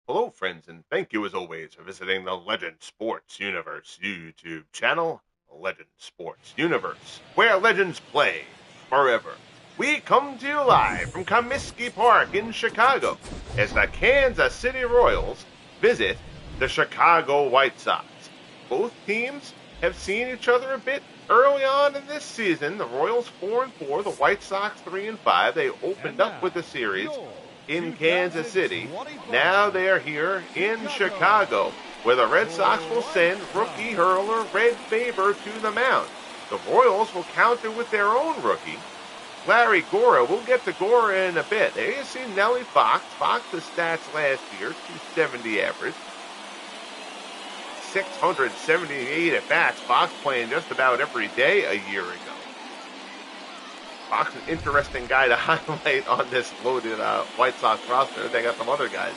Hello, friends, and thank you as always for visiting the Legend Sports Universe YouTube channel, Legend Sports Universe, where legends play forever. We come to you live from Comiskey Park in Chicago as the Kansas City Royals visit the Chicago White Sox. Both teams have seen each other a bit early on in this season. The Royals 4-4, the White Sox 3-5. They opened up with the series in Kansas City. Now they're here in Chicago, where the Red Sox will send rookie hurler Red Faber to the mound. The Royals will counter with their own rookie, Larry Gura. We'll get to Gura in a bit. There you see Nellie Fox. Fox's stats last year, 270 average, 678 at bats. Fox playing just about every day a year ago. Fox, an interesting guy to highlight on this loaded White Sox roster. They got some other guys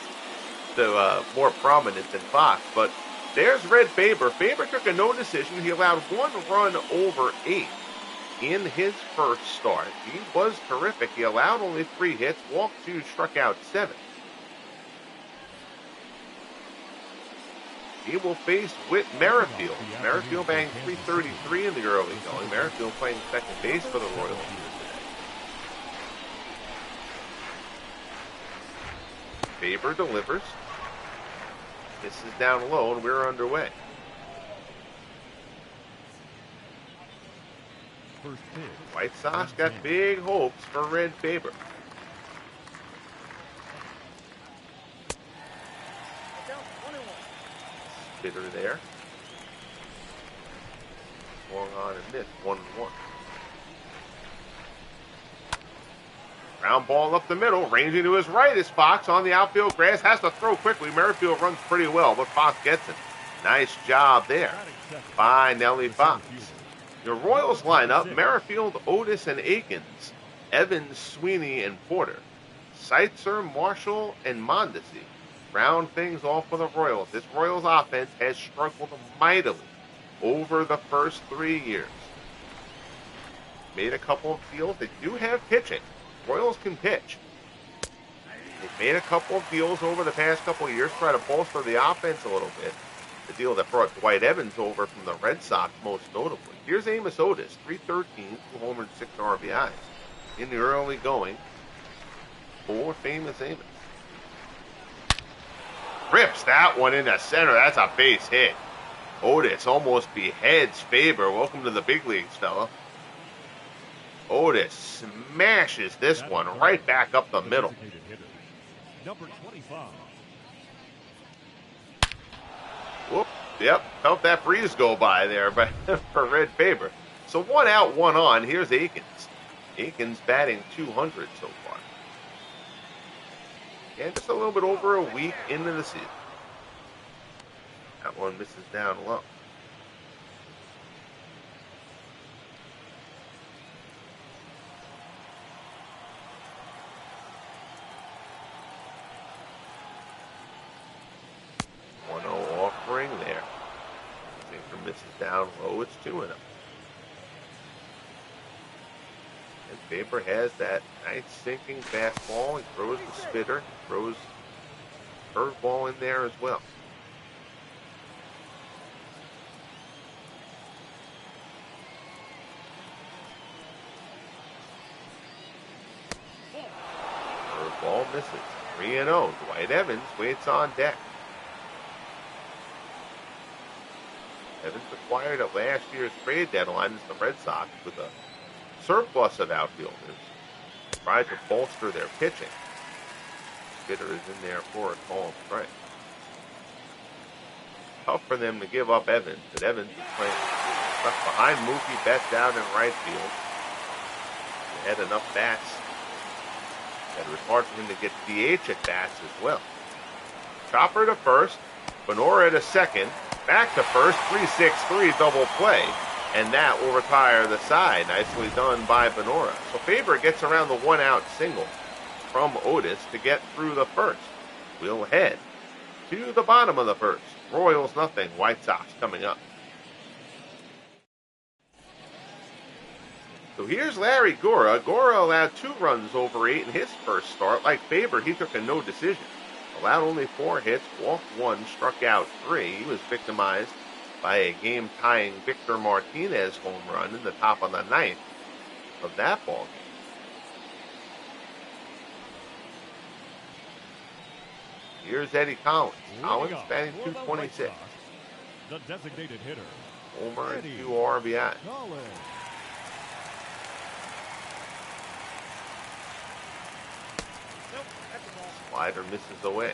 more prominent than Fox. But there's Red Faber. Faber took a no decision. He allowed 1 run over 8 in his first start. He was terrific. He allowed only 3 hits, walked 2, struck out 7. He will face Whit Merrifield. Merrifield banged 333 in the early going. Merrifield playing second base for the Royals. Faber delivers. This is down low, and we're underway. White Sox got big hopes for Red Faber. Spitter there. Swung on and missed, 1-1. Ground ball up the middle, ranging to his right is Fox on the outfield grass. Has to throw quickly. Merrifield runs pretty well, but Fox gets it. Nice job there by Nellie Fox. Your Royals lineup: Merrifield, Otis, and Akins, Evans, Sweeney, and Porter, Seitzer, Marshall, and Mondesi. Round things off for the Royals. This Royals offense has struggled mightily over the first 3 years. Made a couple of deals. They do have pitching. Royals can pitch. They've made a couple of deals over the past couple of years, try to bolster the offense a little bit. The deal that brought Dwight Evans over from the Red Sox, most notably. Here's Amos Otis, 313, 2 homers, 6 RBIs. In the early going for famous Amos. Rips that one into center. That's a base hit. Otis almost beheads Faber. Welcome to the big leagues, fella. Otis smashes this one right back up the middle. Whoop. Yep, felt that breeze go by there for Red Faber. So 1 out, 1 on. Here's Akins. Akins batting 200 so far. And just a little bit over a week into the season. That one misses down low. Offering there. Sinker misses down low. It's 2-0. And Faber has that nice sinking fastball. He throws the spitter. Throws curveball in there as well. Curveball misses. 3-0. Dwight Evans waits on deck. Evans acquired at last year's trade deadline as the Red Sox with a surplus of outfielders. Tried to bolster their pitching. Spitter is in there for a call strike. Tough for them to give up Evans, but Evans is playing stuck behind Mookie Betts down in right field. He had enough bats that it was hard for him to get DH at bats as well. Chopper to first, Benora to second. Back to first, 3-6-3 double play, and that will retire the side. Nicely done by Benora. So Faber gets around the 1-out single from Otis to get through the first. We'll head to the bottom of the first. Royals nothing, White Sox coming up. So here's Larry Gura. Gura allowed 2 runs over 8 in his first start. Like Faber, he took a no decision. allowed only 4 hits, walked 1, struck out 3. He was victimized by a game-tying Victor Martinez home run in the top of the 9th of that ball game. Here's Eddie Collins. Collins batting .226. The designated hitter. Homer and 2 RBI. Slider misses away.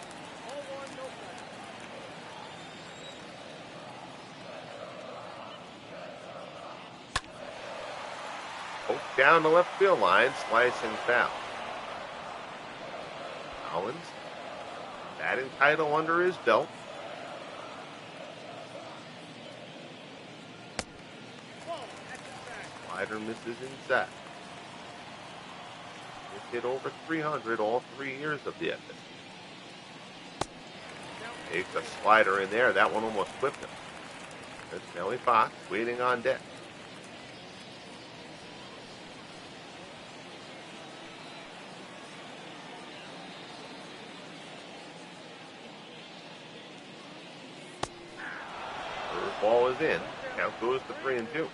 Poke down the left field line, slicing foul. Collins, batting title under his belt. Slider misses inside. He's hit over 300 all 3 years of the FSBL. Takes a slider in there. That one almost clipped him. There's Nellie Fox waiting on deck. Ball is in. Count goes to 3-2.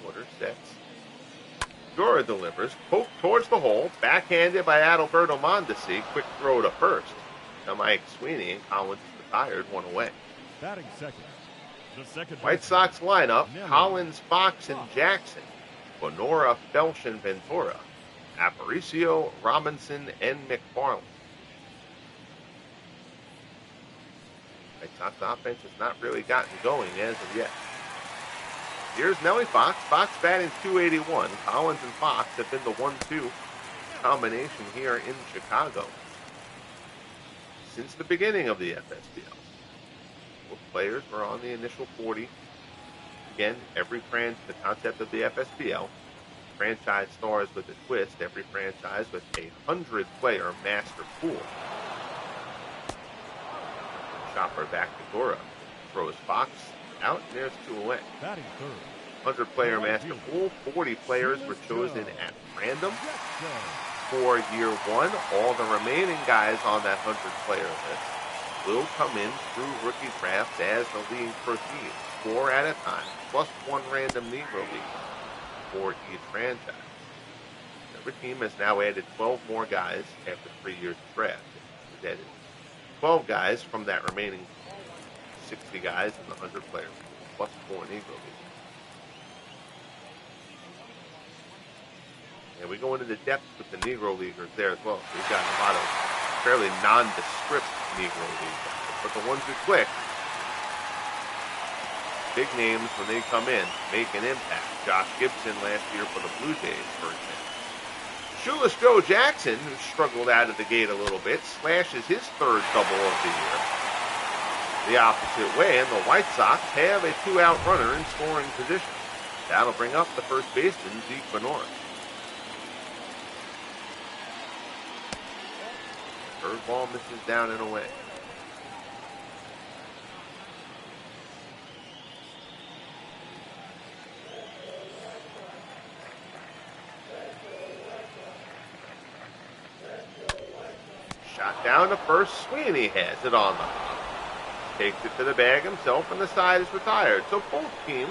Order sets. Gura delivers. Poke towards the hole. Backhanded by Adalberto Mondesi. Quick throw to first. Now Mike Sweeney and Collins is retired, 1 away. Batting second. The second White Sox lineup. Collins, Fox, and Jackson. Bonora, Felsch, and Ventura. Aparicio, Robinson, and McFarland. White Sox offense has not really gotten going as of yet. Here's Nellie Fox. Fox batting .281. Collins and Fox have been the 1-2 combination here in Chicago since the beginning of the FSBL. Both players were on the initial 40. Again, the concept of the FSBL. Franchise stars with a twist. Every franchise with a 100-player master pool. Chopper back to Gura. Throws Fox out, and there's 2 away. 100-player master pool. 40 players were chosen at random for year 1. All the remaining guys on that 100-player list will come in through rookie drafts as the league proceeds. 4 at a time, plus 1 random Negro league for each franchise. Every team has now added 12 more guys after 3 years of draft. It's added 12 guys from that remaining 60 guys in the 100-player plus 4 Negro league. And we go into the depth with the Negro leaguers there as well. We've got a lot of fairly nondescript Negro leaguers, but the ones who click, big names when they come in, make an impact. Josh Gibson last year for the Blue Jays, for example. Shoeless Joe Jackson, who struggled out of the gate a little bit, slashes his 3rd double of the year the opposite way, and the White Sox have a 2-out runner in scoring position. That'll bring up the first baseman, Zeke Bonora. Curveball misses down and away. Shot down to first. Sweeney has it on the hop. Takes it to the bag himself, and the side is retired. So both teams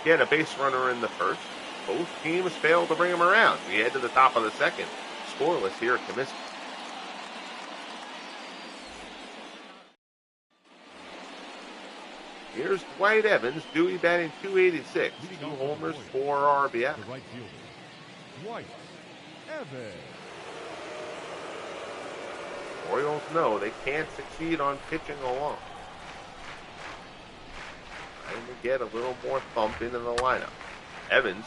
get a base runner in the first. Both teams fail to bring him around. We head to the top of the second. Scoreless here at Comiskey. Here's Dwight Evans. Dewey batting .286. 2 homers, 4 RBI. The right fielder, Dwight Evans. Orioles know they can't succeed on pitching alone. Trying to get a little more thump into the lineup. Evans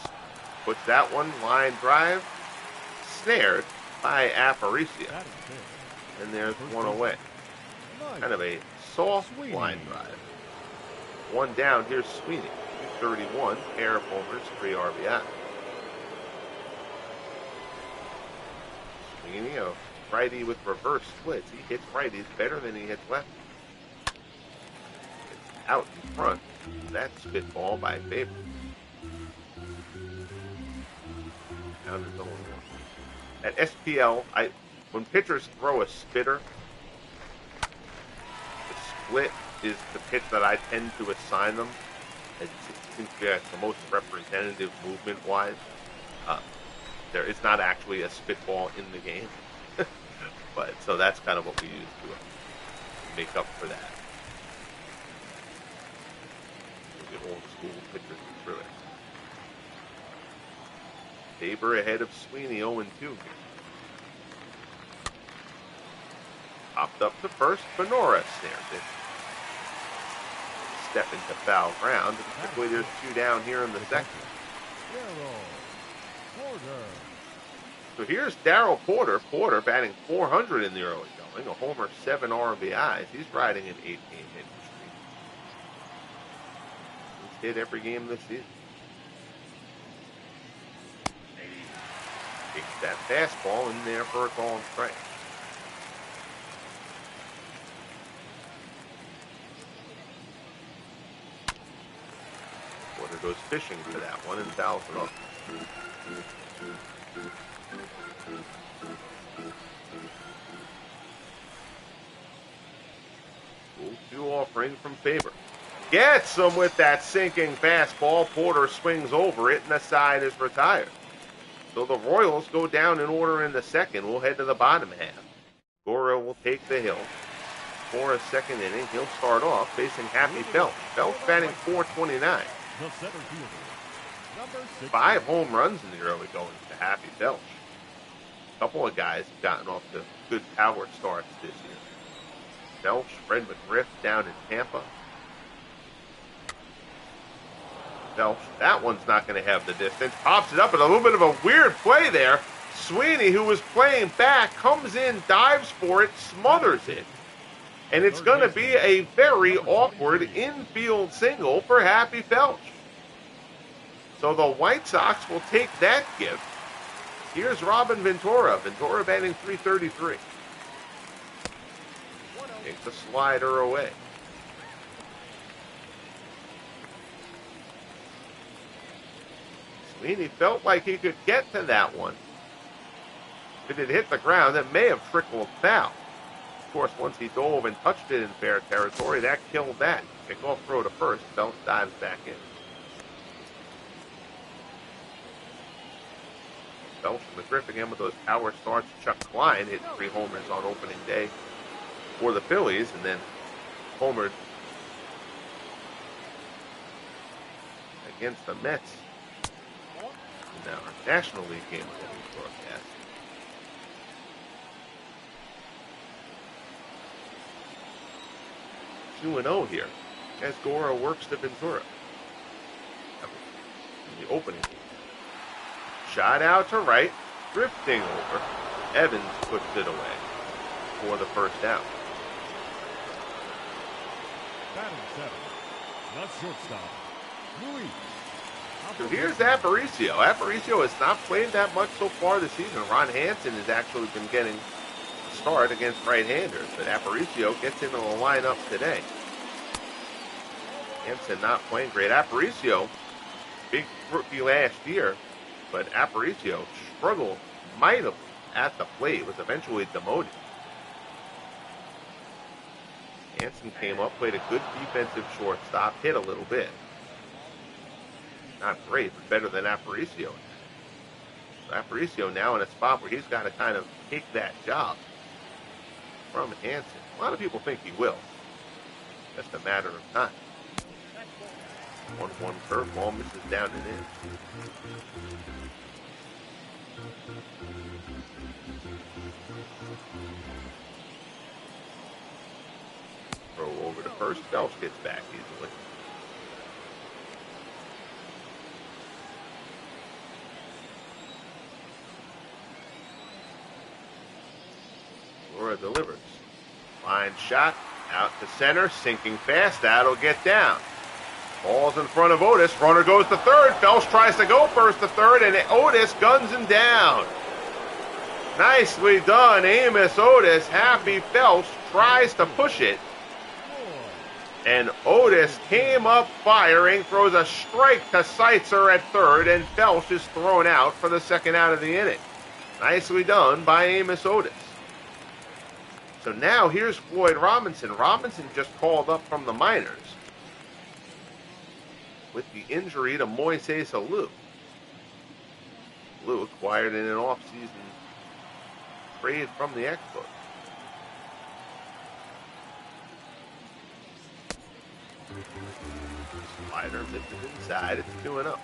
puts that one, line drive, snared by Aparicio. And there's 1 away. Kind of a soft line drive. 1 down, here's Sweeney. 231, pair of homers, 3 RBI. Sweeney, a righty with reverse splits. He hits righties better than he hits lefties. It's out in front. That spitball by Faber. Down to 0-1. At SPL, when pitchers throw a spitter, the split is the pitch that I tend to assign them. It seems to be the most representative movement-wise. There is not actually a spitball in the game, but so that's kind of what we use to make up for that. The old school pitchers through it. Faber ahead of Sweeney, 0-2 here. Popped up to first. Benora snares it. Step into foul ground. Typically there's 2 down here in the second. So here's Darryl Porter. Porter batting .400 in the early going. A homer, 7 RBIs. He's riding an 8-game hit streak. He's hit every game this season. Takes that fastball in there for a call and strike. Porter goes fishing for that one and fouls it off. 0-2 offering from Faber. Gets him with that sinking fastball. Porter swings over it, and the side is retired. So the Royals go down in order in the second. We'll head to the bottom half. Gura will take the hill for a second inning. He'll start off facing Happy Felch. Felch batting .429. 5 home runs in the early going to Happy Felch. A couple of guys have gotten off to good power starts this year. Felch, Fred McGriff down in Tampa. Felch, that one's not going to have the distance. Pops it up, and a little bit of a weird play there. Sweeney, who was playing back, comes in, dives for it, smothers it. And it's going to be a very awkward infield single for Happy Felch. So the White Sox will take that gift. Here's Robin Ventura. Ventura batting .333. Takes a slider away. Sweeney felt like he could get to that one. If it had hit the ground, it may have trickled foul. Of course, once he dove and touched it in fair territory, that killed that. Kickoff throw to first. Felch dives back in. Felch and McGriff again with those power starts. Chuck Klein hit 3 homers on opening day for the Phillies, and then homered against the Mets in our National League game that we broadcast. 2-0 here as Gura works to Ventura. In the opening. Shot out to right, drifting over. Evans puts it away for the first out. Batting 7. Not shortstop. Louis. So here's Aparicio. Aparicio has not played that much so far this season. Ron Hansen has actually been getting a start against right-handers, but Aparicio gets into the lineup today. Hansen not playing great. Aparicio, big rookie last year, but Aparicio struggled mightily at the plate, was eventually demoted. Hansen came up, played a good defensive shortstop, hit a little bit. Not great, but better than Aparicio. So Aparicio now in a spot where he's got to kind of take that job from Hansen. A lot of people think he will. Just a matter of time. 1-1 curveball misses down and in. Throw over to first. Felch gets back easily. Gura delivers. Line shot out to center, sinking fast. That'll get down. Ball's in front of Otis. Runner goes to third. Felch tries to go first to third, and Otis guns him down. Nicely done, Amos Otis. Happy Felch tries to push it. And Otis came up firing, throws a strike to Seitzer at third, and Felsch is thrown out for the second out of the inning. Nicely done by Amos Otis. So now here's Floyd Robinson. Robinson just called up from the minors with the injury to Moises Alou. Alou acquired in an off-season trade from the Expos. Slider misses inside. It's 2-0.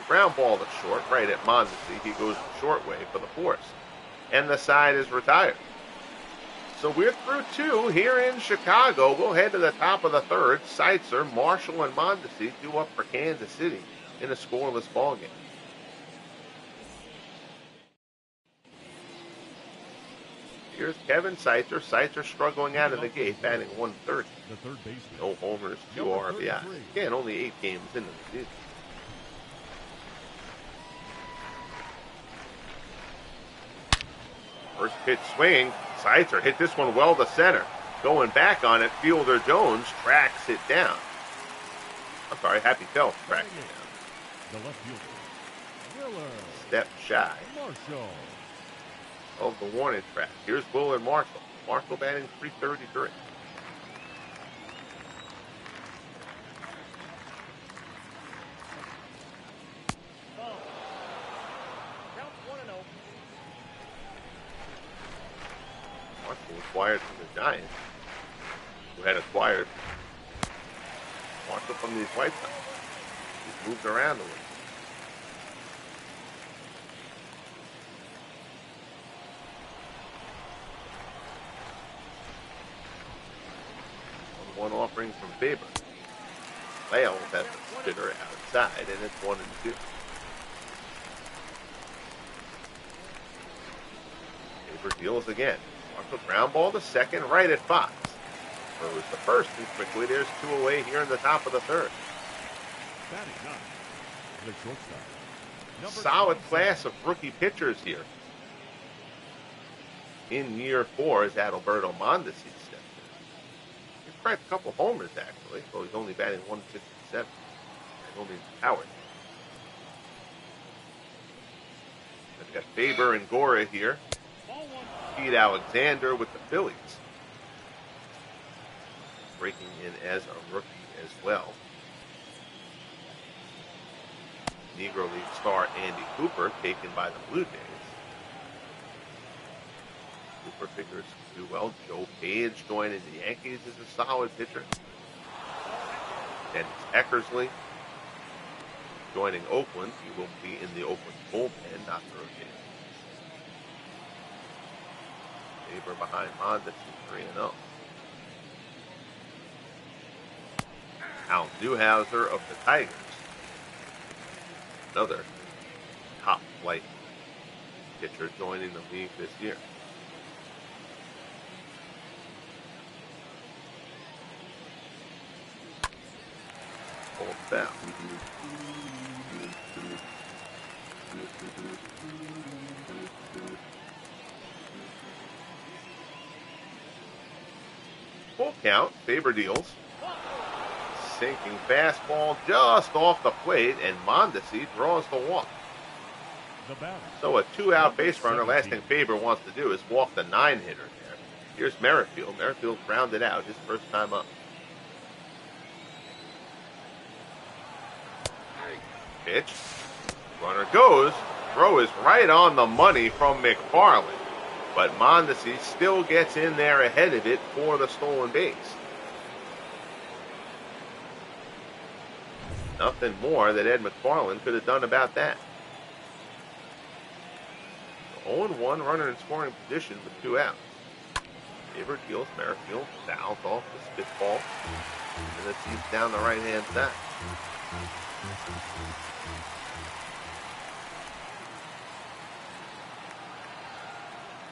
Ground ball to short, right at Mondesi. He goes the short way for the force. And the side is retired. So we're through 2 here in Chicago. We'll head to the top of the third. Seitzer, Marshall, and Mondesi due up for Kansas City in a scoreless ballgame. Here's Kevin Seitzer. Seitzer struggling out of the gate, batting 130. No homers, 2 RBIs. Again, only 8 games into the season. First pitch swing. Seitzer hit this one well to center. Going back on it, fielder Jones tracks it down. I'm sorry, Happy Felsch tracks it down. The left fielder, Step shy Marshall. of the warning track. Here's Willard Marshall. Marshall batting .333. Acquired from the Giants, who had acquired Marshall from these White Sox. He's moved around a little. One offering from Faber. Lales has the spitter outside, and it's 1-2. Faber deals again. Marshall ground ball to second, right at Fox. Throws the first, and quickly there's 2 away here in the top of the third. Solid class of rookie pitchers here. In year 4 as Adalberto Mondesi steps in. He's cracked a couple homers, actually, so he's only batting .157. And only Howard. They've got Faber and Gura here. Pete Alexander with the Phillies. Breaking in as a rookie as well. Negro League star Andy Cooper taken by the Blue Jays. Cooper figures to do well. Joe Page joining the Yankees as a solid pitcher. Dennis Eckersley joining Oakland. He will be in the Oakland bullpen, not the rotation. Faber behind Mondesi, 3-0. Al Newhouser of the Tigers. Another top flight pitcher joining the league this year. Hold down. Full count, Faber deals. Sinking fastball just off the plate, and Mondesi draws the walk. So a 2-out base runner. Last thing Faber wants to do is walk the 9-hitter there. Here's Merrifield. Merrifield grounded out his first time up. Pitch. Runner goes. Throw is right on the money from McFarland. But Mondesi still gets in there ahead of it for the stolen base. Nothing more that Ed McFarland could have done about that. 0-1 runner in scoring position with 2 outs. Faber deals. Merrifield fouls off the spitball. And it's deep down the right-hand side.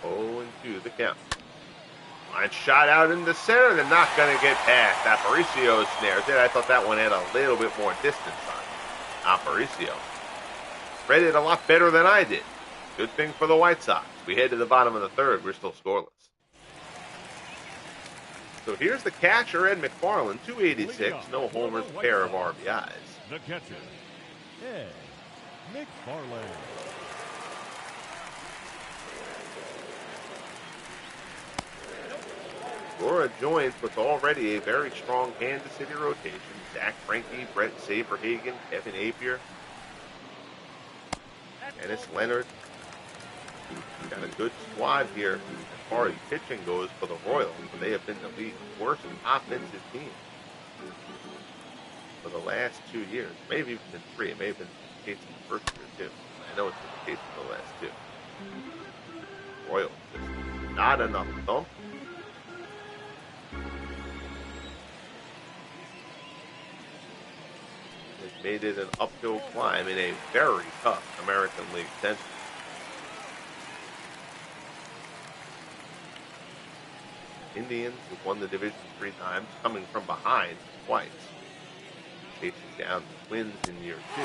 0-2 the count. Line shot out in the center. They're not going to get past. Aparicio snares it. I thought that one had a little bit more distance on it. Aparicio. Read it a lot better than I did. Good thing for the White Sox. We head to the bottom of the third. We're still scoreless. So here's the catcher, Ed McFarland, 286, no homers, pair of RBIs. The catcher, Ed McFarland. Gura joins what's already a very strong Kansas City rotation. Zach Greinke, Brett Saberhagen, Kevin Appier, Dennis Leonard. Got a good squad here as far as pitching goes for the Royals, but they have been the league's worst offensive team for the last 2 years. Maybe even been 3. It may have been the case in the first year, too. I know it's been the case for the last 2. Royals, just not enough thump. It's made it an uphill climb in a very tough American League Central. Indians, who've won the division 3 times, coming from behind twice. Chasing down the Twins in year 2.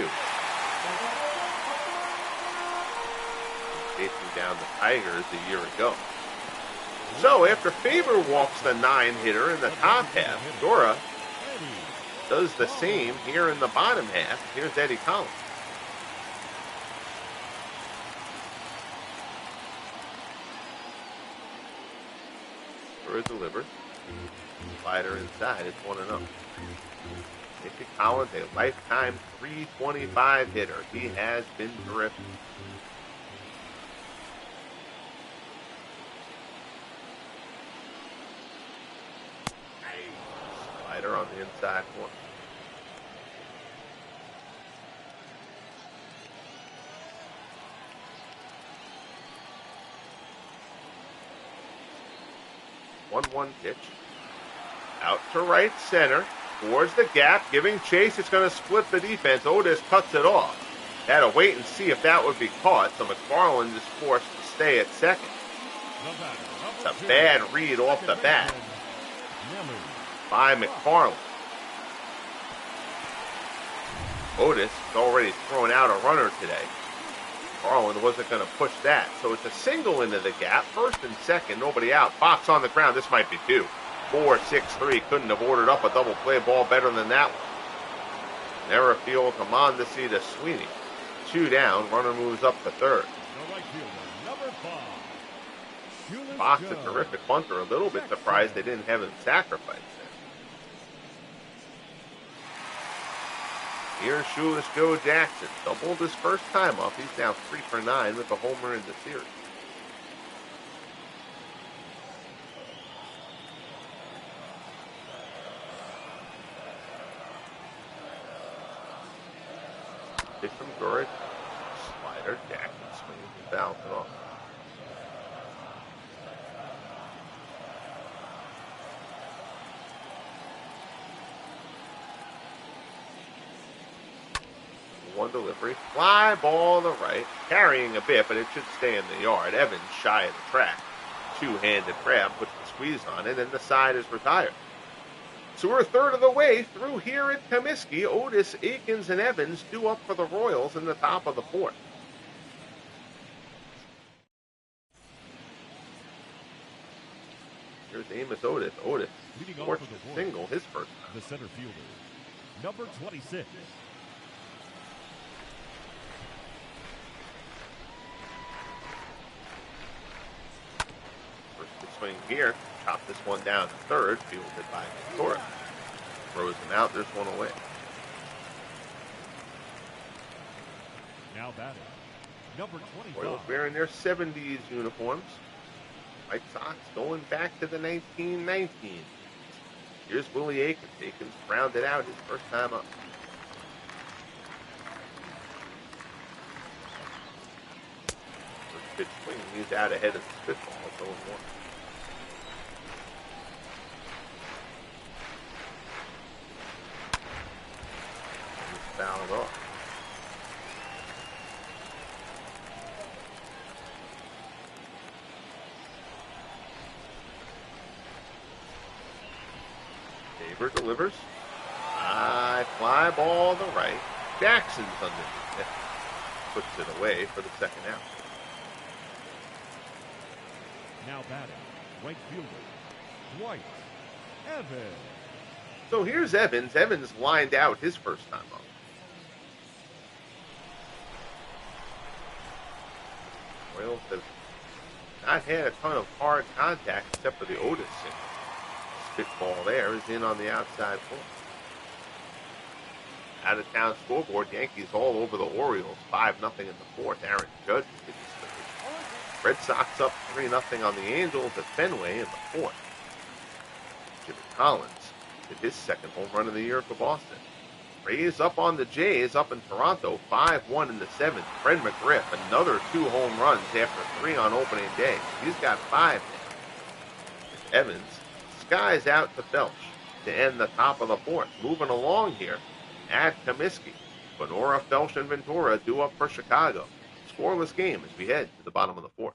Chasing down the Tigers a year ago. So after Faber walks the 9-hitter in the top half, Gura does the same here in the bottom half. Here's Eddie Collins. Delivers. Slider inside. It's 1-0. Eddie Collins, a lifetime 325 hitter. He has been terrific. Slider on the inside corner. One pitch. Out to right center. Towards the gap. Giving chase. It's going to split the defense. Otis cuts it off. Had to wait and see if that would be caught. So McFarland is forced to stay at second. It's a bad read off the bat by McFarland. Otis has already thrown out a runner today. McFarland wasn't going to push that. So it's a single into the gap. First and second, nobody out. Fox on the ground. This might be 2. 4-6-3. Couldn't have ordered up a double play ball better than that one. Merrifield to Mondesi to Sweeney. 2 down. Runner moves up to third. Fox, a terrific punter. A little bit surprised they didn't have him sacrificed. Here's Shoeless Joe Jackson. Doubled his first time up. He's now 3 for 9 with a homer in the series. Pitch from Gura. Slider. Jackson swings and fouls it off. One delivery. Fly ball to right. Carrying a bit, but it should stay in the yard. Evans shy of the track. Two-handed grab, puts the squeeze on it, and the side is retired. So we're a third of the way through here at Comiskey. Otis, Akins, and Evans due up for the Royals in the top of the 4th. Here's Amos Otis. Otis forced to single his first time. The center fielder, number 26. Swing here, chop this one down to third, fielded by Ventura. Throws him out, there's one away. Now batting, number 25. Royals wearing their 70s uniforms. White Sox going back to the 1919. Here's Willie Akins. Akins rounded out his first time up. First pitch swing, he's out ahead of the spitball. It's 0-1. Fouled off. Faber delivers. High fly ball to right. Jackson's underneath it. Puts it away for the second out. Now batting, right fielder, White Evans. So here's Evans. Evans lined out his first time up. Royals have not had a ton of hard contact except for the Otis single. Spitball there is in on the outside corner. Out of town scoreboard, Yankees all over the Orioles, 5-0 in the fourth. Aaron Judge hit his third. Red Sox up 3-0 on the Angels at Fenway in the fourth. Jimmy Collins hit his second home run of the year for Boston. Rays up on the Jays up in Toronto, 5-1 in the seventh. Fred McGriff, another 2 home runs after 3 on opening day. He's got 5 now. Evans skies out to Felch to end the top of the fourth. Moving along here at Comiskey. Venora, Felch, and Ventura due up for Chicago. Scoreless game as we head to the bottom of the fourth.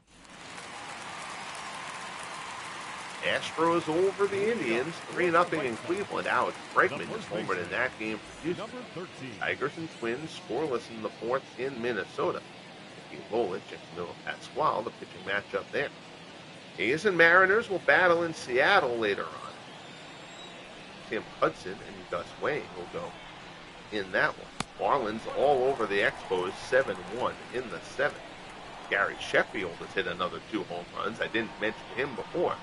Astros over the Indians, 3-0 in Cleveland. Alex Bregman just homered in that game for Houston. Tigers and Twins scoreless in the fourth in Minnesota. Mickey Lolich and Camilo Pascual, the pitching matchup there. A's and Mariners will battle in Seattle later on. Tim Hudson and Gus Wayne will go in that one. Marlins all over the Expos, 7-1 in the seventh. Gary Sheffield has hit another 2 home runs. I didn't mention him before.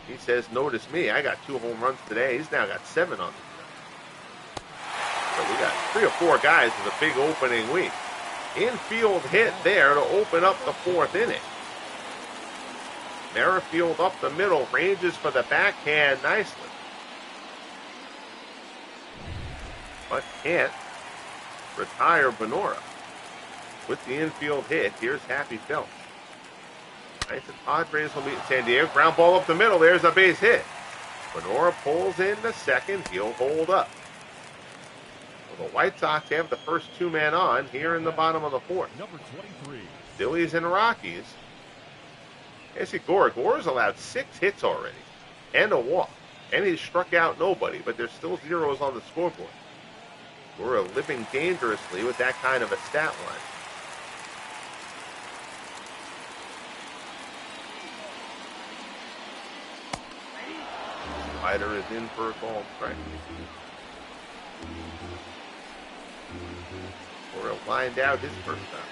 He says, notice me, I got 2 home runs today. He's now got 7 on the year. So we got 3 or 4 guys with a big opening week. Infield hit there to open up the fourth inning. Merrifield up the middle, ranges for the backhand nicely. But can't retire Benora. With the infield hit, here's Happy Felch. Nice, and Padres will meet San Diego. Ground ball up the middle. There's a base hit. Benora pulls in the second. He'll hold up. Well, the White Sox have the first 2 men on here in the bottom of the fourth. Number 23. Phillies and Rockies. Jesse Gora's allowed 6 hits already and a walk. And he's struck out nobody, but there's still zeros on the scoreboard. Gura living dangerously with that kind of a stat line. Slider is in for a called strike. Gura lined out his first time.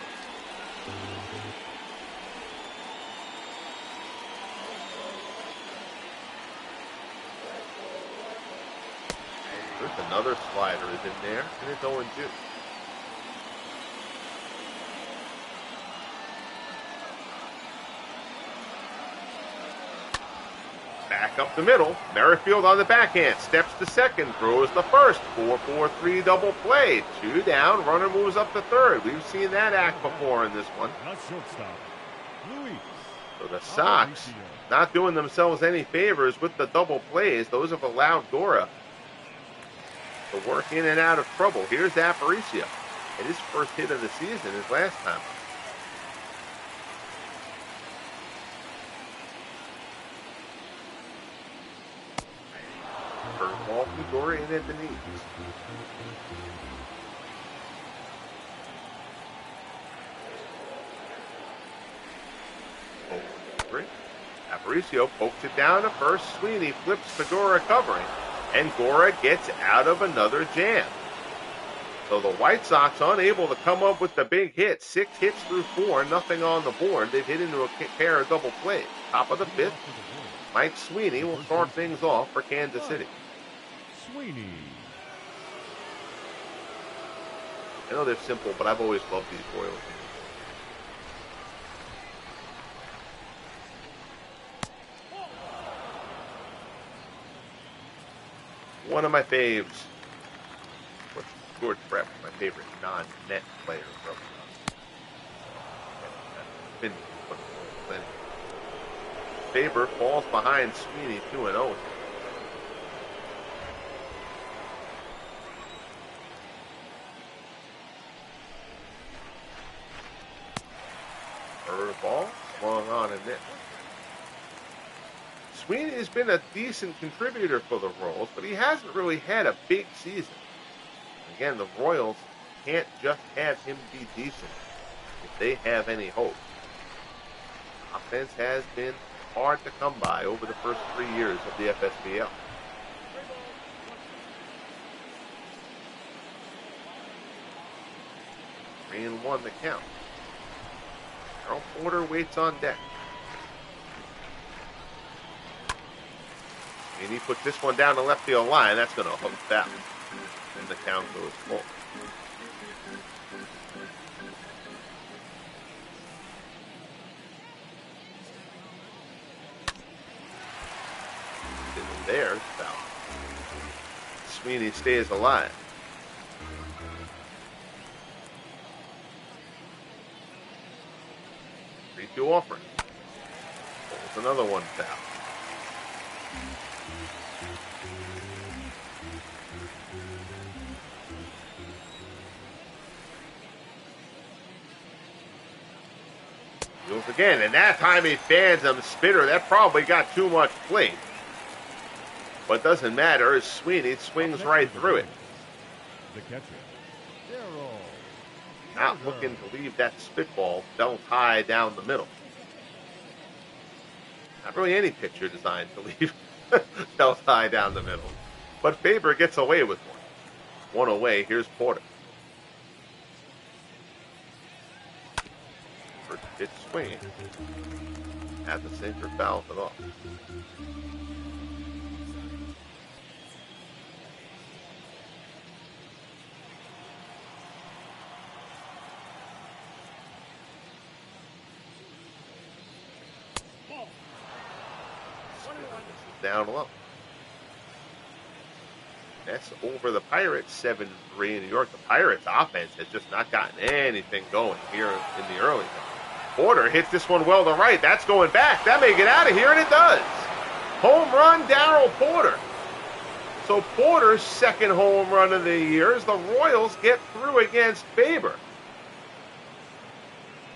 There's another slider is in there, and it's 0-2. Back up the middle. Merrifield on the backhand. Steps to second. Throws the first. 4-4-3 double play. 2 down. Runner moves up to third. We've seen that act before in this one. So the Sox not doing themselves any favors with the double plays. Those have allowed Gura to work in and out of trouble. Here's Aparicio. And his first hit of the season, his last time up. Curveball from Gura in at the knees. Aparicio pokes it down to first. Sweeney flips to Gura covering. And Gura gets out of another jam. So the White Sox unable to come up with the big hit. 6 hits through 4, nothing on the board. They've hit into a pair of double plays. Top of the 5th, Mike Sweeney will start things off for Kansas City. Sweeney. I know they're simple, but I've always loved these Royals games. One of my faves was George Brett, my favorite non-net player from Faber falls behind Sweeney 2-0. Curveball swung on and in. Sweeney has been a decent contributor for the Royals, but he hasn't really had a big season. Again, the Royals can't just have him be decent if they have any hope. Offense has been hard to come by over the first 3 years of the FSBL. 3-1 the count. Darryl Porter waits on deck. And he puts this one down the left field line. That's going to hook that one. And the count goes full. There's foul. Sweeney stays alive. Two offering. Pulls another one foul. Deals again, and that time he fans him. Spitter, that probably got too much plate. But doesn't matter as Sweeney swings right through it. The catcher, Not looking to leave that spitball belt high down the middle. Not really any pitcher designed to leave belt high down the middle. But Faber gets away with one. One away, here's Porter. First pitch swing. At the sinker, fouls it off. Down low. That's over the Pirates 7-3 in New York. The Pirates offense has just not gotten anything going here in the early game. Porter hits this one well to right. That's going back. That may get out of here, and it does. Home run, Darryl Porter. So Porter's second home run of the year as the Royals get through against Faber.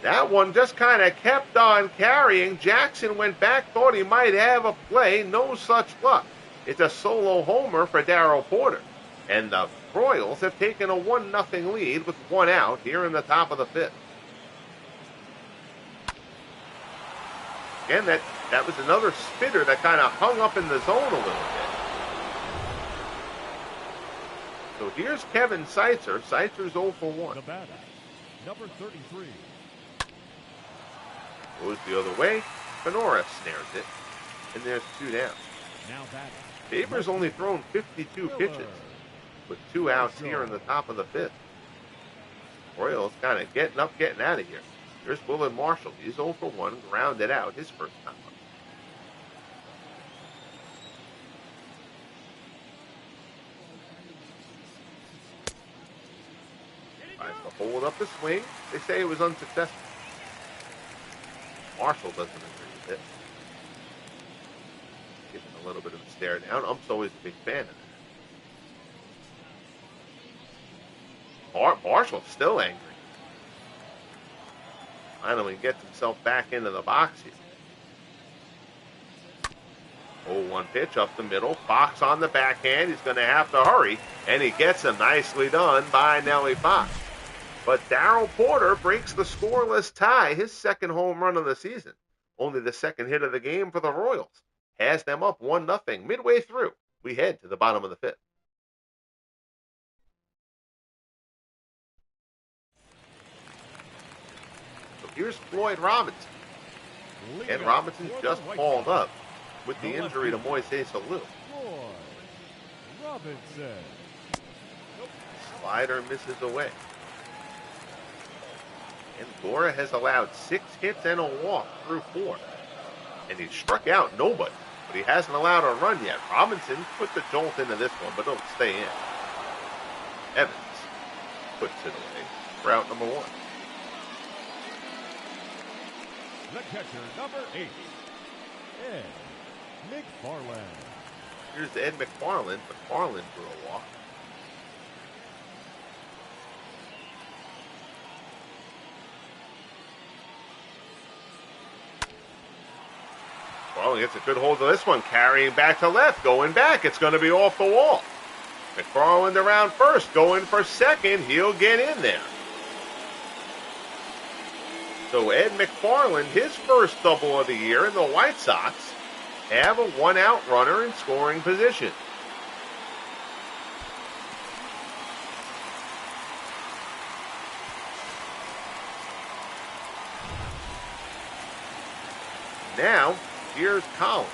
That one just kind of kept on carrying. Jackson went back, thought he might have a play. No such luck. It's a solo homer for Darryl Porter. And the Royals have taken a 1-0 lead with one out here in the top of the fifth. Again, that was another spitter that kind of hung up in the zone a little bit. So here's Kevin Seitzer. Seitzer's 0 for 1. The batter, number 33. Goes the other way. Fenora snares it. And there's 2 down. Now batting. Faber's only thrown 52 pitches with 2 outs here in the top of the fifth. Royals kind of getting up, getting out of here. Here's Willard Marshall. He's 0 for 1, grounded out his first time up. Tries to hold up the swing. They say it was unsuccessful. Marshall doesn't agree with it. Giving a little bit of a stare down. Ump's always a big fan of that. Marshall's still angry. Finally gets himself back into the box here. 0-1 pitch up the middle. Fox on the backhand. He's going to have to hurry. And he gets him. Nicely done by Nellie Fox. But Darryl Porter breaks the scoreless tie, his second home run of the season. Only the second hit of the game for the Royals. Has them up 1-0 midway through. We head to the bottom of the fifth. So here's Floyd Robinson. And Robinson's just hauled up with the injury to Moises Alou. Floyd Robinson. Slider misses away. And Gura has allowed 6 hits and a walk through 4. And he struck out nobody, but he hasn't allowed a run yet. Robinson put the jolt into this one, but it'll stay in. Evans puts it away for out number 1. The catcher, number 8, Ed McFarland. Here's Ed McFarland. McFarland drew a walk. Well, he gets a good hold of this one, carrying back to left, going back. It's going to be off the wall. McFarland around first, going for second. He'll get in there. So Ed McFarland, his first double of the year, and the White Sox have a one-out runner in scoring position. Now, here's Collins.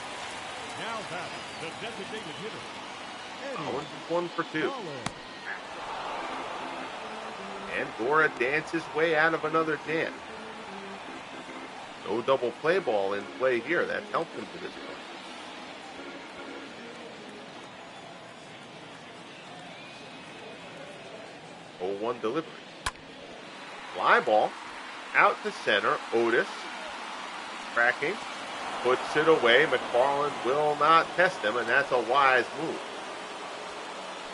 Now batting, the designated hitter. Collins is 1 for 2. And Gura danced his way out of another jam. No double play ball in play here. That's helped him to this point. 0-1 delivery. Fly ball out to center. Otis tracking, puts it away. McFarland will not test him, and that's a wise move.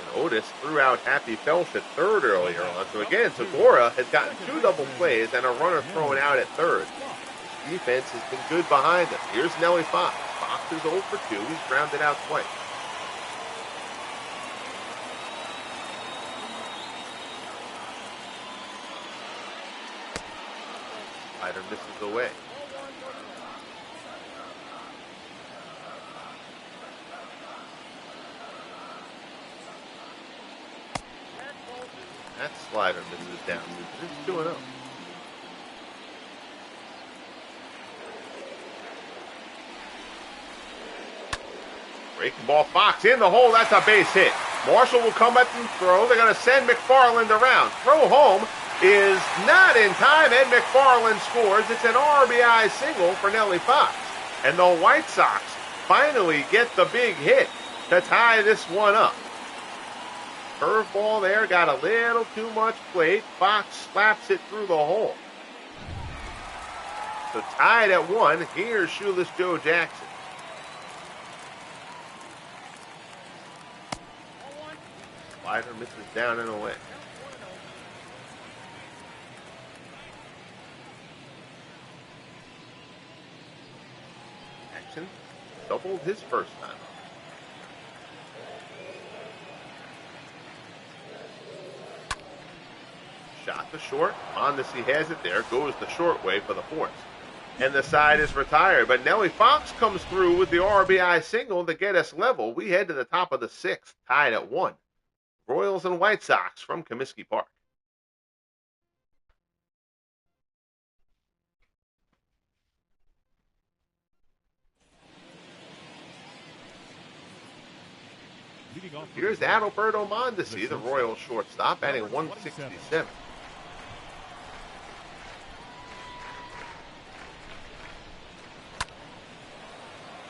And Otis threw out Happy Felsch at third earlier on. So again, Segura has gotten 2 double plays and a runner thrown out at third. His defense has been good behind him. Here's Nellie Fox. Fox is 0 for 2. He's grounded out twice. Slider misses away. That slider misses down. It's 2-0. Breaking ball, Fox in the hole. That's a base hit. Marshall will come up and throw. They're going to send McFarland around. Throw home is not in time. Ed McFarland scores. It's an RBI single for Nellie Fox. And the White Sox finally get the big hit to tie this one up. Curveball there, got a little too much plate. Fox slaps it through the hole. So tied at 1. Here's Shoeless Joe Jackson. Slider misses down and away. Jackson doubled his first time. Shot to short. Mondesi has it there. Goes the short way for the fourth. And the side is retired. But Nellie Fox comes through with the RBI single to get us level. We head to the top of the 6th, tied at 1. Royals and White Sox from Comiskey Park. Here's Adalberto Mondesi, the Royals shortstop, batting 167.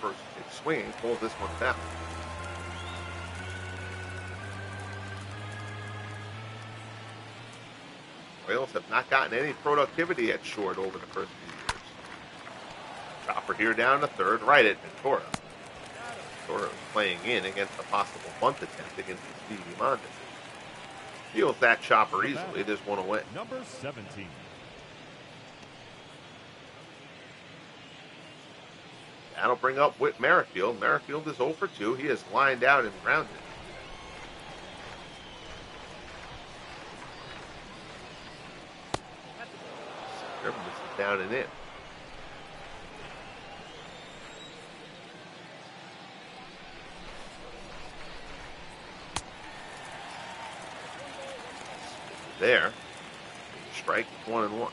First pitch swinging, pulls this one down. Royals have not gotten any productivity at short over the first few years. Chopper here down to third, right at Ventura. Ventura playing in against a possible bunt attempt against the Stevie Mondesi. Feels that chopper easily. There's one away. Number 17. That'll bring up Whit Merrifield. Merrifield is 0 for 2. He is lined out and grounded. This is down and in. There. Strike 1-1.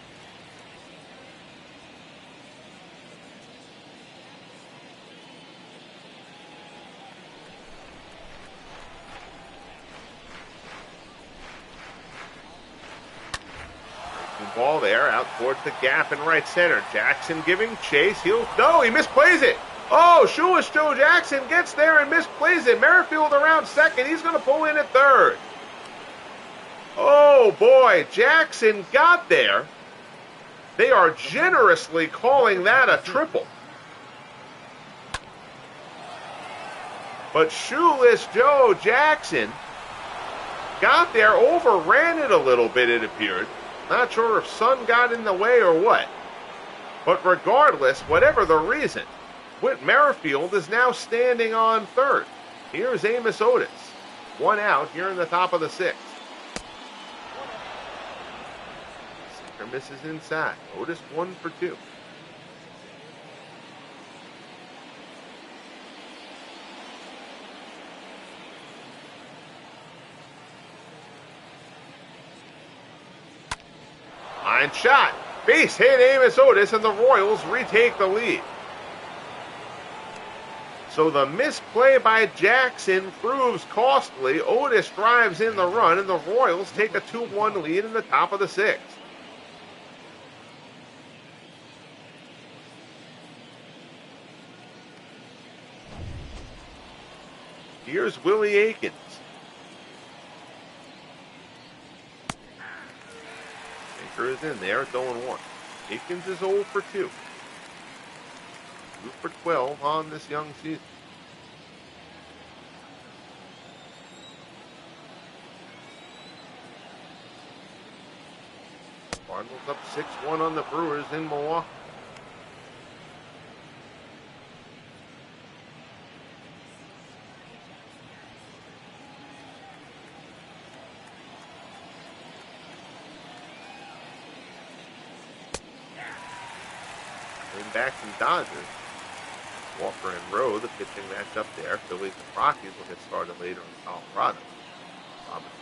Ball there, out towards the gap in right center. Jackson giving chase. He misplays it. Oh, Shoeless Joe Jackson gets there and misplays it. Merrifield around second. He's going to pull in at third. Oh, boy. Jackson got there. They are generously calling that a triple. But Shoeless Joe Jackson got there, overran it a little bit, it appeared. Not sure if sun got in the way or what. But regardless, whatever the reason, Whit Merrifield is now standing on third. Here's Amos Otis. One out here in the top of the sixth. Sinker misses inside. Otis 1 for 2. Line shot. Base hit Amos Otis, and the Royals retake the lead. So the misplay by Jackson proves costly. Otis drives in the run, and the Royals take a 2-1 lead in the top of the sixth. Here's Willie Aikens. Sinker is in there. It's 0-1. Aikens is 0 for 2. 2 for 12 on this young season. Cardinals up 6-1 on the Brewers in Milwaukee. Back from Dodgers. Walker and Rowe, the pitching matchup there. Phillies and Rockies will get started later in Colorado.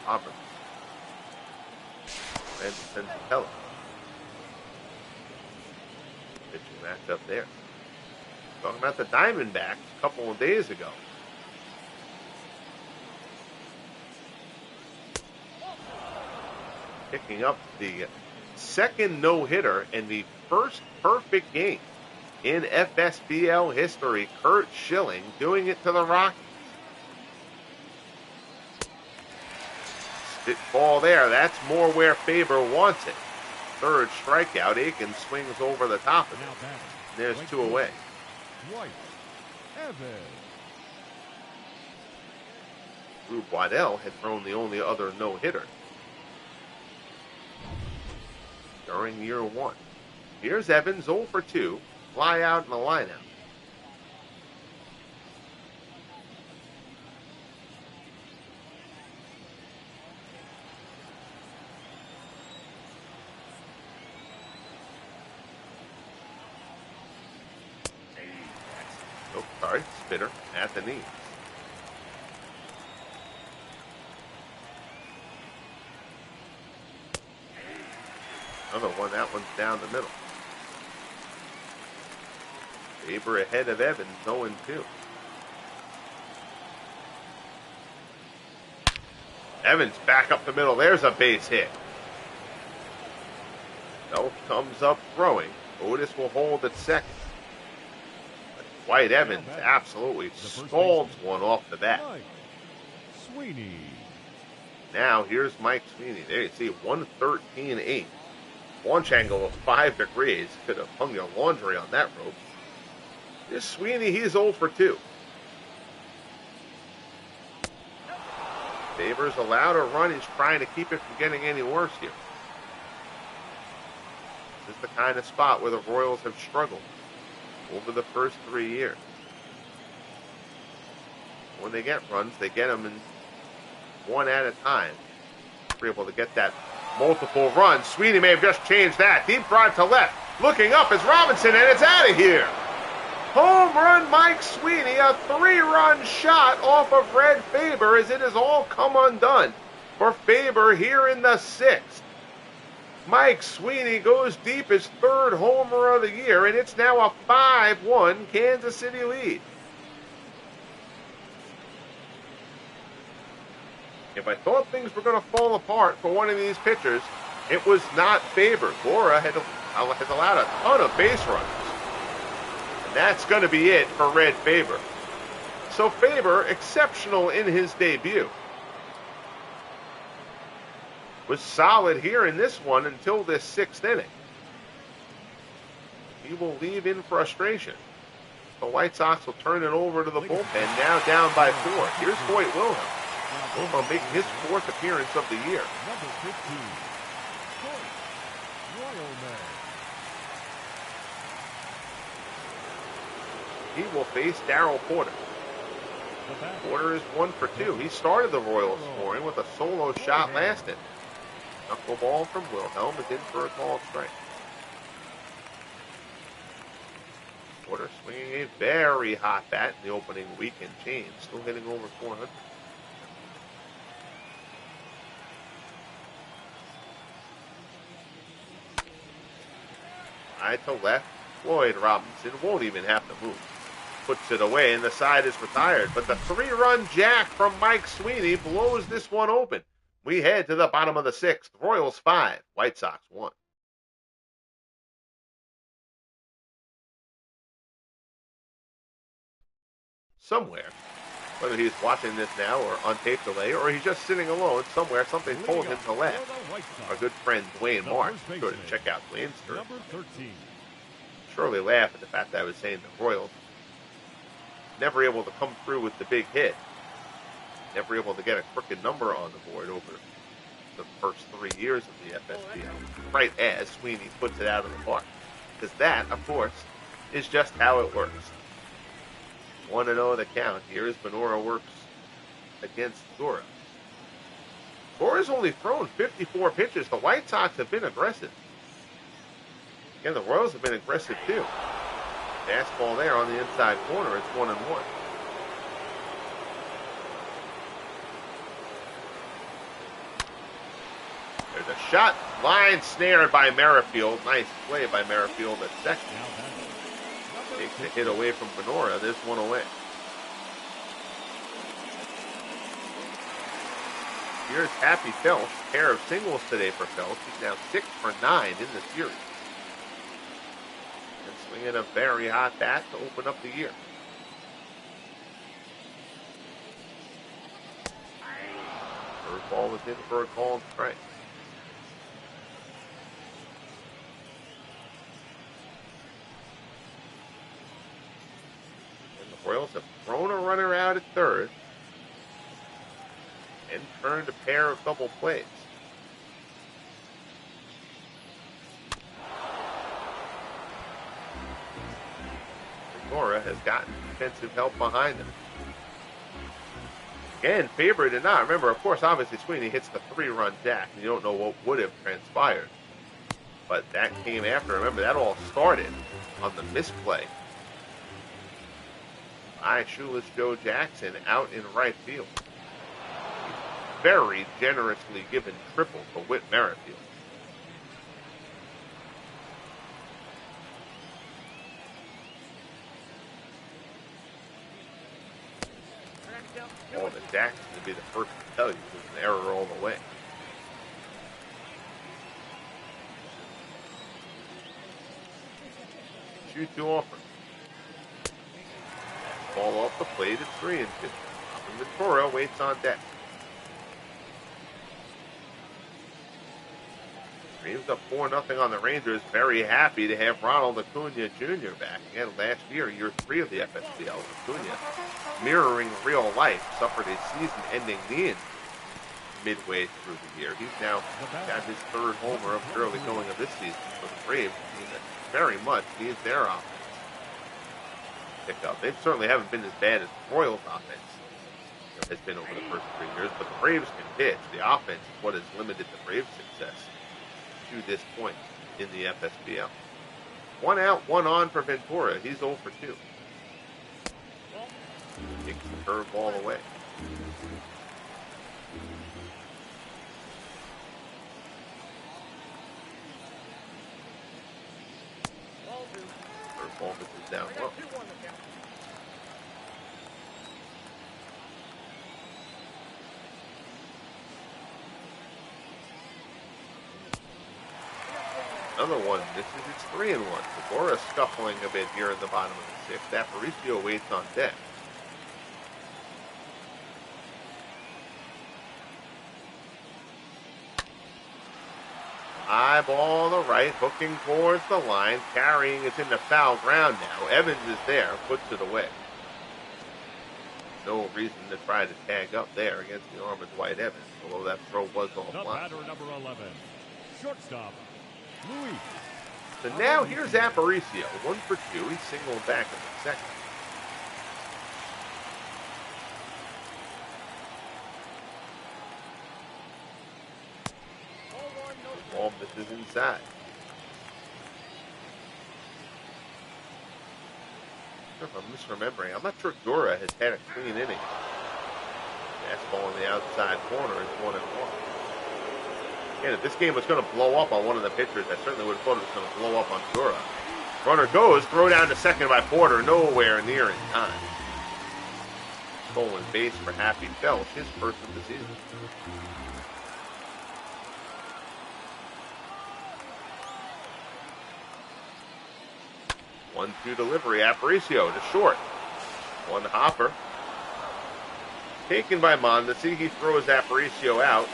Roberts. And Senzatella. Pitching matchup there. Talking about the Diamondbacks a couple of days ago. Picking up the second no-hitter and the first perfect game in FSBL history. Kurt Schilling doing it to the Rockies. Spit ball there. That's more where Faber wants it. Third strikeout. Aikens swings over the top of it. There's 2 away. White. Evans. Rube Waddell had thrown the only other no-hitter during year 1. Here's Evans, 0 for 2. Fly out in the lineup. Oh, sorry, Spitter at the knee. Another one, that one's down the middle. Faber ahead of Evans, 0-2. Evans back up the middle. There's a base hit. Bell comes up throwing. Otis will hold at second. But White Evans absolutely scalds one off the bat. Sweeney. Now here's Mike Sweeney. There you see 113.8. Launch angle of 5 degrees. Could have hung your laundry on that rope. This Sweeney, he's 0 for 2. Faber's allowed a run. He's trying to keep it from getting any worse here. This is the kind of spot where the Royals have struggled over the first 3 years. When they get runs, they get them in one at a time. They're able to get that multiple runs. Sweeney may have just changed that. Deep drive to left. Looking up is Robinson, and it's out of here. Home run Mike Sweeney, a 3-run shot off of Red Faber as it has all come undone for Faber here in the 6th. Mike Sweeney goes deep, his 3rd homer of the year, and it's now a 5-1 Kansas City lead. If I thought things were going to fall apart for one of these pitchers, it was not Faber. Gura has allowed a ton of base runners. That's going to be it for Red Faber. So Faber, exceptional in his debut. Was solid here in this one until this 6th inning. He will leave in frustration. The White Sox will turn it over to the bullpen, now down by 4. Here's Hoyt Wilhelm. Wilhelm making his 4th appearance of the year. Number 15. Royalman. He will face Darryl Porter. Porter is 1 for 2. He started the Royals scoring with a solo shot last inning. Knuckleball from Wilhelm is in for a called strike. Porter swinging a very hot bat in the opening weekend change, still hitting over 400. Right to left, Floyd Robinson won't even have to move. Puts it away, and the side is retired. But the 3-run jack from Mike Sweeney blows this one open. We head to the bottom of the 6th. Royals 5, White Sox 1. Somewhere, whether he's watching this now or on tape delay, or he's just sitting alone somewhere, something told him to laugh. Our good friend Dwayne Marsh, sure to check out Dwayne's story. Surely laugh at the fact that I was saying the Royals never able to come through with the big hit. Never able to get a crooked number on the board over the first 3 years of the FSBL. Right as Sweeney puts it out of the park. Because that, of course, is just how it works. 1-0 the count here as Benora works against Gura. Gura's only thrown 54 pitches. The White Sox have been aggressive. Again, the Royals have been aggressive too. Fastball there on the inside corner. It's 1-1. There's a shot. Line snared by Merrifield. Nice play by Merrifield at second. Takes the hit away from Benora. This one away. Here's Happy Phelps. Pair of singles today for Phelps. He's now 6 for 9 in the series. And swinging a very hot bat to open up the year. Curveball was in for a called strike. Royals have thrown a runner out at third and turned a pair of double plays. Gura has gotten defensive help behind him. Again, Faber did not. Remember, of course, obviously Sweeney hits the 3-run jack, and you don't know what would have transpired. But that came after. Remember, that all started on the misplay by shoeless Joe Jackson out in right field. Very generously given triple to Whit Merrifield. Oh, the Jackson would be the first to tell you it was an error all the way. Shoot to offer. Ball off the plate at 3-2. Ventura waits on deck. Braves up 4-0 on the Rangers. Very happy to have Ronald Acuna Jr. back. Again, last year, year 3 of the FSBL, Acuna, mirroring real life, suffered a season-ending knee injury midway through the year. He's now got his 3rd homer of the early going of this season for the Braves. Very much needs their offense pick up. They certainly haven't been as bad as the Royals' offense has been over the first 3 years, but the Braves can pitch. The offense is what has limited the Braves' success to this point in the FSBL. 1 out, 1 on for Ventura. He's 0 for 2. Takes the curveball away. Curveball misses down low. Another one. This is its 3-1. Segura scuffling a bit here in the bottom of the 6th. Aparicio waits on deck. High ball on the right, hooking towards the line, carrying it's into foul ground now. Evans is there, puts it away. No reason to try to tag up there against the arm of Dwight Evans, although that throw was offline. Batter number 11, shortstop, Louis. So now here's Aparicio, 1 for 2. He's singled back in the 2nd. This is inside. If I'm misremembering, I'm not sure Gura has had a clean inning. Fastball in the outside corner is 1-1. And if this game was going to blow up on one of the pitchers, I certainly would have thought it was going to blow up on Gura. Runner goes, throw down to second by Porter, nowhere near in time. Stolen base for Happy Felch, his first of the season. One-two delivery, Aparicio to short. One hopper. Taken by Mondesi, he throws Aparicio out.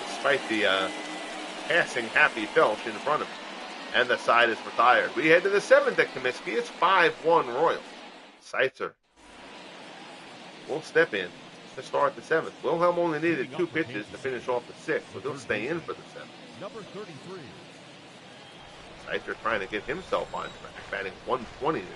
Despite the passing Happy Felch in front of him. And the side is retired. We head to the 7th at Comiskey. It's 5-1 Royals. Seitzer will step in to start the 7th. Wilhelm only needed 2 pitches to finish off the 6th, so he'll stay in for the 7th. Number 33. Seitzer trying to get himself on track, batting 120 this.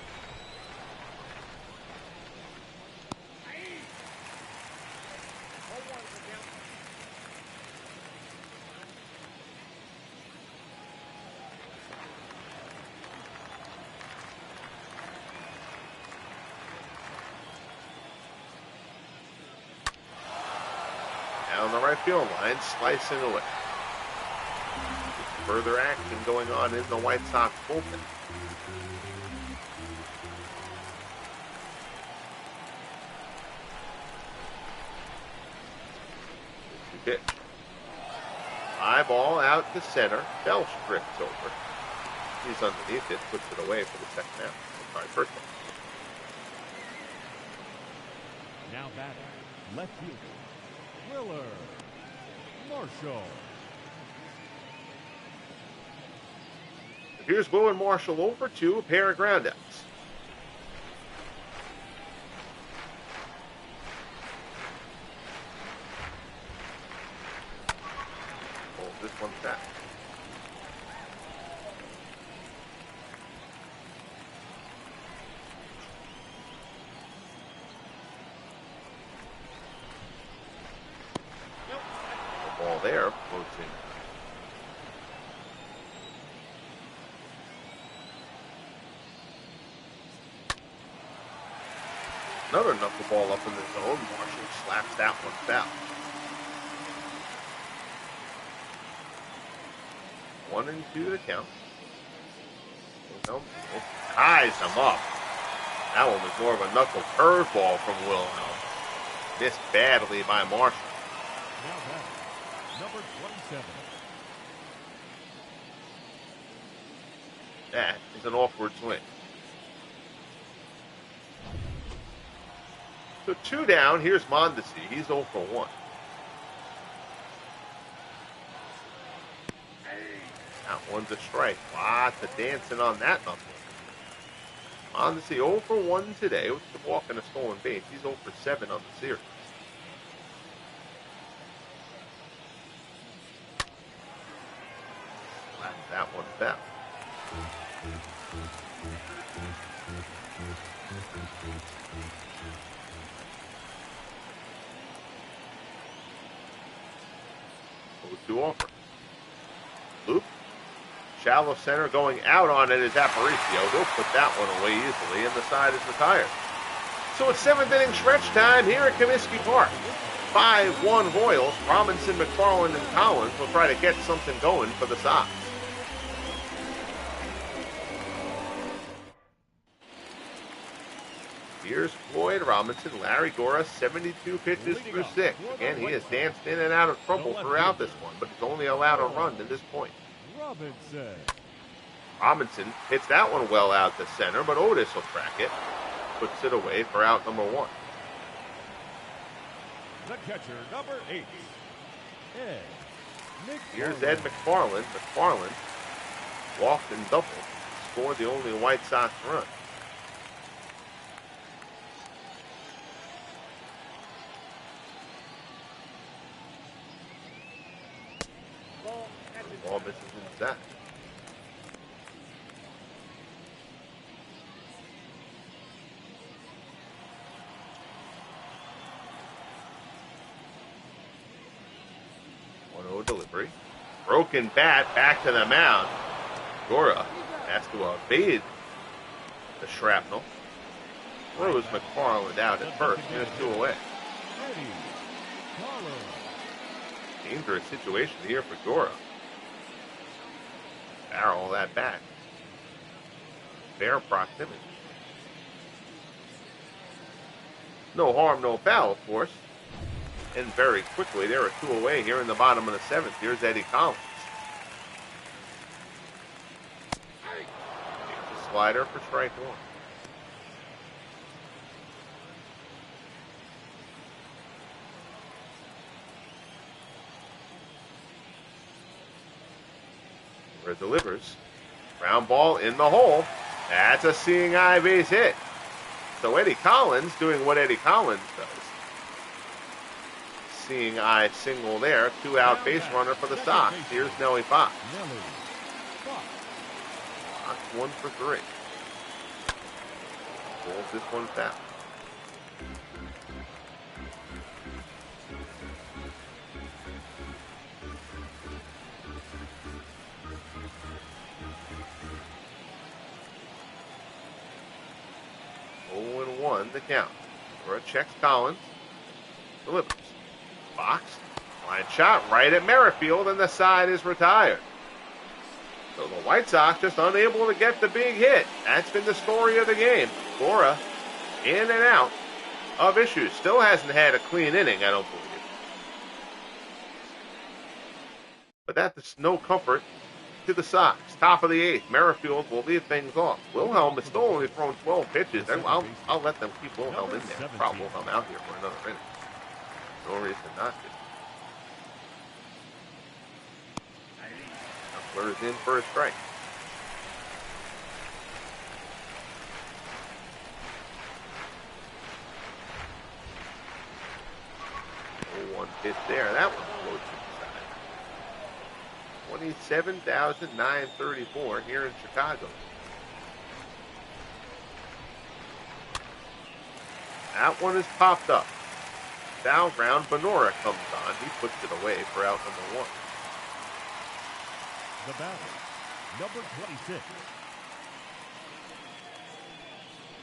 Down the right field line, slicing away. Further action going on in the White Sox bullpen. Pitch. High ball out to center. Felch drifts over. He's underneath it, puts it away for the second out. Sorry, first one. Now batting, left fielder, Willer Marshall. Here's Will and Marshall 0 for 2, a pair of groundouts. Hold this one back. The ball there floats in. Another knuckleball up in the zone. Marshall slaps that one foul. 1-2 to count. Wilhelm ties him up. That one was more of a knuckle curveball from Wilhelm. Missed badly by Marshall. Now batting, number 27. That is an awkward swing. So 2 down. Here's Mondesi. He's 0 for 1. That one's a strike. Lots of dancing on that number. Mondesi 0 for 1 today with the walk and a stolen base. He's 0 for 7 on the series. That one foul. To offer. Loop. Shallow center going out on it is Aparicio. He'll put that one away easily, and the side is retired. So it's 7th inning stretch time here at Comiskey Park. 5-1 Royals. Robinson, McFarland, and Collins will try to get something going for the Sox. Here's Floyd Robinson. Larry Gura, 72 pitches through 6. Again, he has danced in and out of trouble throughout this one, but he's only allowed a run to this point. Robinson hits that one well out to center, but Otis will track it. Puts it away for out number 1. The catcher, number 8. Here's Ed McFarland. McFarland walked and doubled. Scored the only White Sox run. Ball misses inside. Delivery. broken bat back to the mound. Gura has to evade the shrapnel. Throws McFarland out at first. Here's 2 away. Dangerous situation here for Gura. Barrel that back. Fair proximity. No harm, no foul, of course. And very quickly, there are 2 away here in the bottom of the 7th. Here's Eddie Collins. Here's a slider for strike 1. Gura delivers. Ground ball in the hole. That's a seeing eye base hit. So Eddie Collins doing what Eddie Collins does. Seeing eye single there. 2-out base runner for the Sox. Here's Nellie Fox. Fox 1 for 3. Pulls this one foul. The count. Gura checks Collins. Delivers. Fox. Line shot right at Merrifield, and the side is retired. So the White Sox just unable to get the big hit. That's been the story of the game. Gura in and out of issues. Still hasn't had a clean inning, I don't believe. But that's no comfort to the Sox. Top of the 8th. Merrifield will lead things off. Wilhelm has still only thrown 12 pitches. I'll let them keep Wilhelm in there. Probably Wilhelm out here for another inning. No reason not to. Kepler's in for a strike. Oh, 1 pitch there. That one floats to the side. 27,934 here in Chicago. That one is popped up. Foul ground. Benora comes on. He puts it away for out number 1. The batter, number 26.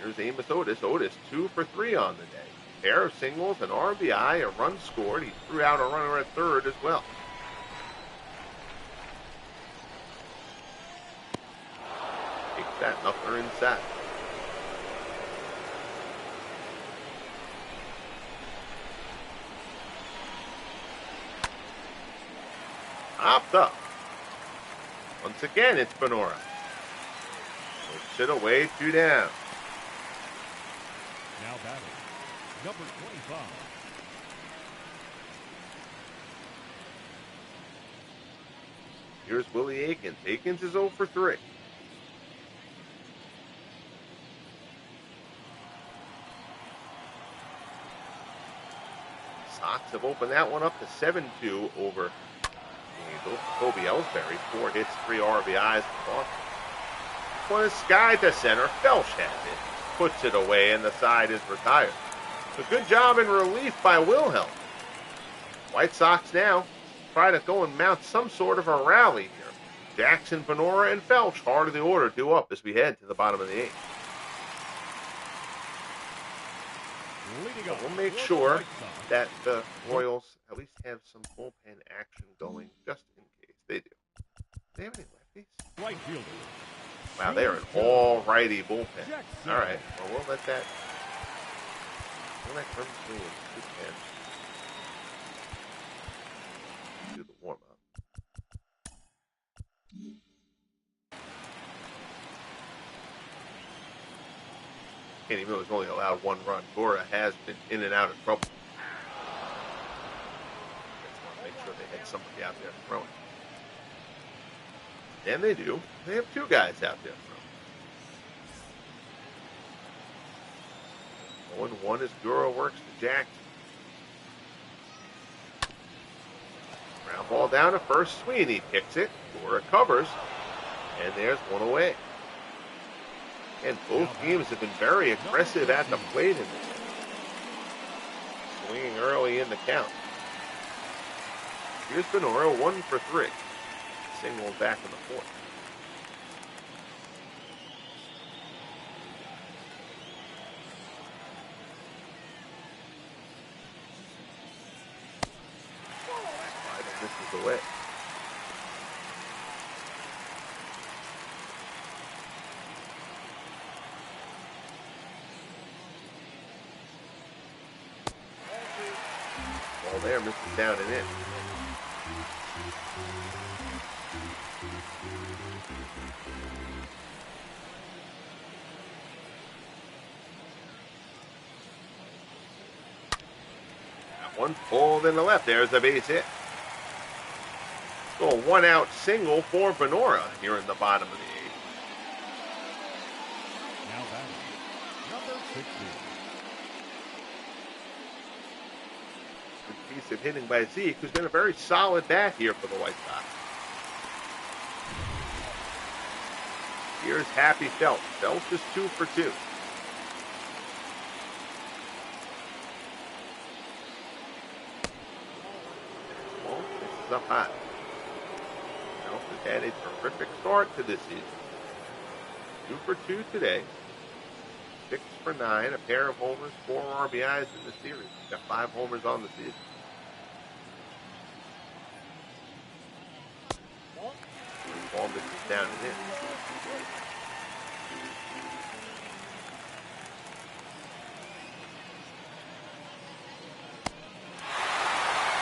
Here's Amos Otis. Otis 2 for 3 on the day. Pair of singles, an RBI, a run scored. He threw out a runner at third as well. Takes that knuckler inside. Popped up. Once again, it's Benora. Puts it away, 2 down. Now batting, number 25. Here's Willie Aikens. Aikens is 0 for 3. Sox have opened that one up to 7-2 over Kobe Ellsbury. 4 hits, 3 RBIs. This one is skied to center. Felsch has it. Puts it away, and the side is retired. A good job in relief by Wilhelm. White Sox now try to go and mount some sort of a rally here. Jackson, Benora, and Felsch, hard of the order, due up as we head to the bottom of the 8th. So we'll make sure that the Royals at least have some bullpen action going, just in case. They do. Do they have any lefties? Right fielder. Wow, they are an all-righty bullpen. All right, well, we'll let that come through this can. Do the warm-up. Kenny Miller's only allowed 1 run. Gura has been in and out of trouble. Just want to make sure they had somebody out there throwing. And they do. They have 2 guys out there throwing. 0-1 as Gura works to Jackson. Ground ball down to first. Sweeney picks it. Gura covers. And there's 1 away. And both teams have been very aggressive at the plate in this game. Swinging early in the count. Here's Benora, 1 for 3. single back in the fourth. This is away. Ball there, misses down and in. That one's pulled in the left. There's a base hit. So a 1-out single for Venora here in the bottom of the eighth. Now batting, number 60. Good piece of hitting by Zeke, who's been a very solid bat here for the White Sox. Here's Happy Felt. Felt is 2 for 2. Well, this is up high. Felt has had a terrific start to this season. 2 for 2 today. 6 for 9, a pair of homers, 4 RBIs in the series. Got 5 homers on the season. Ball misses down and in.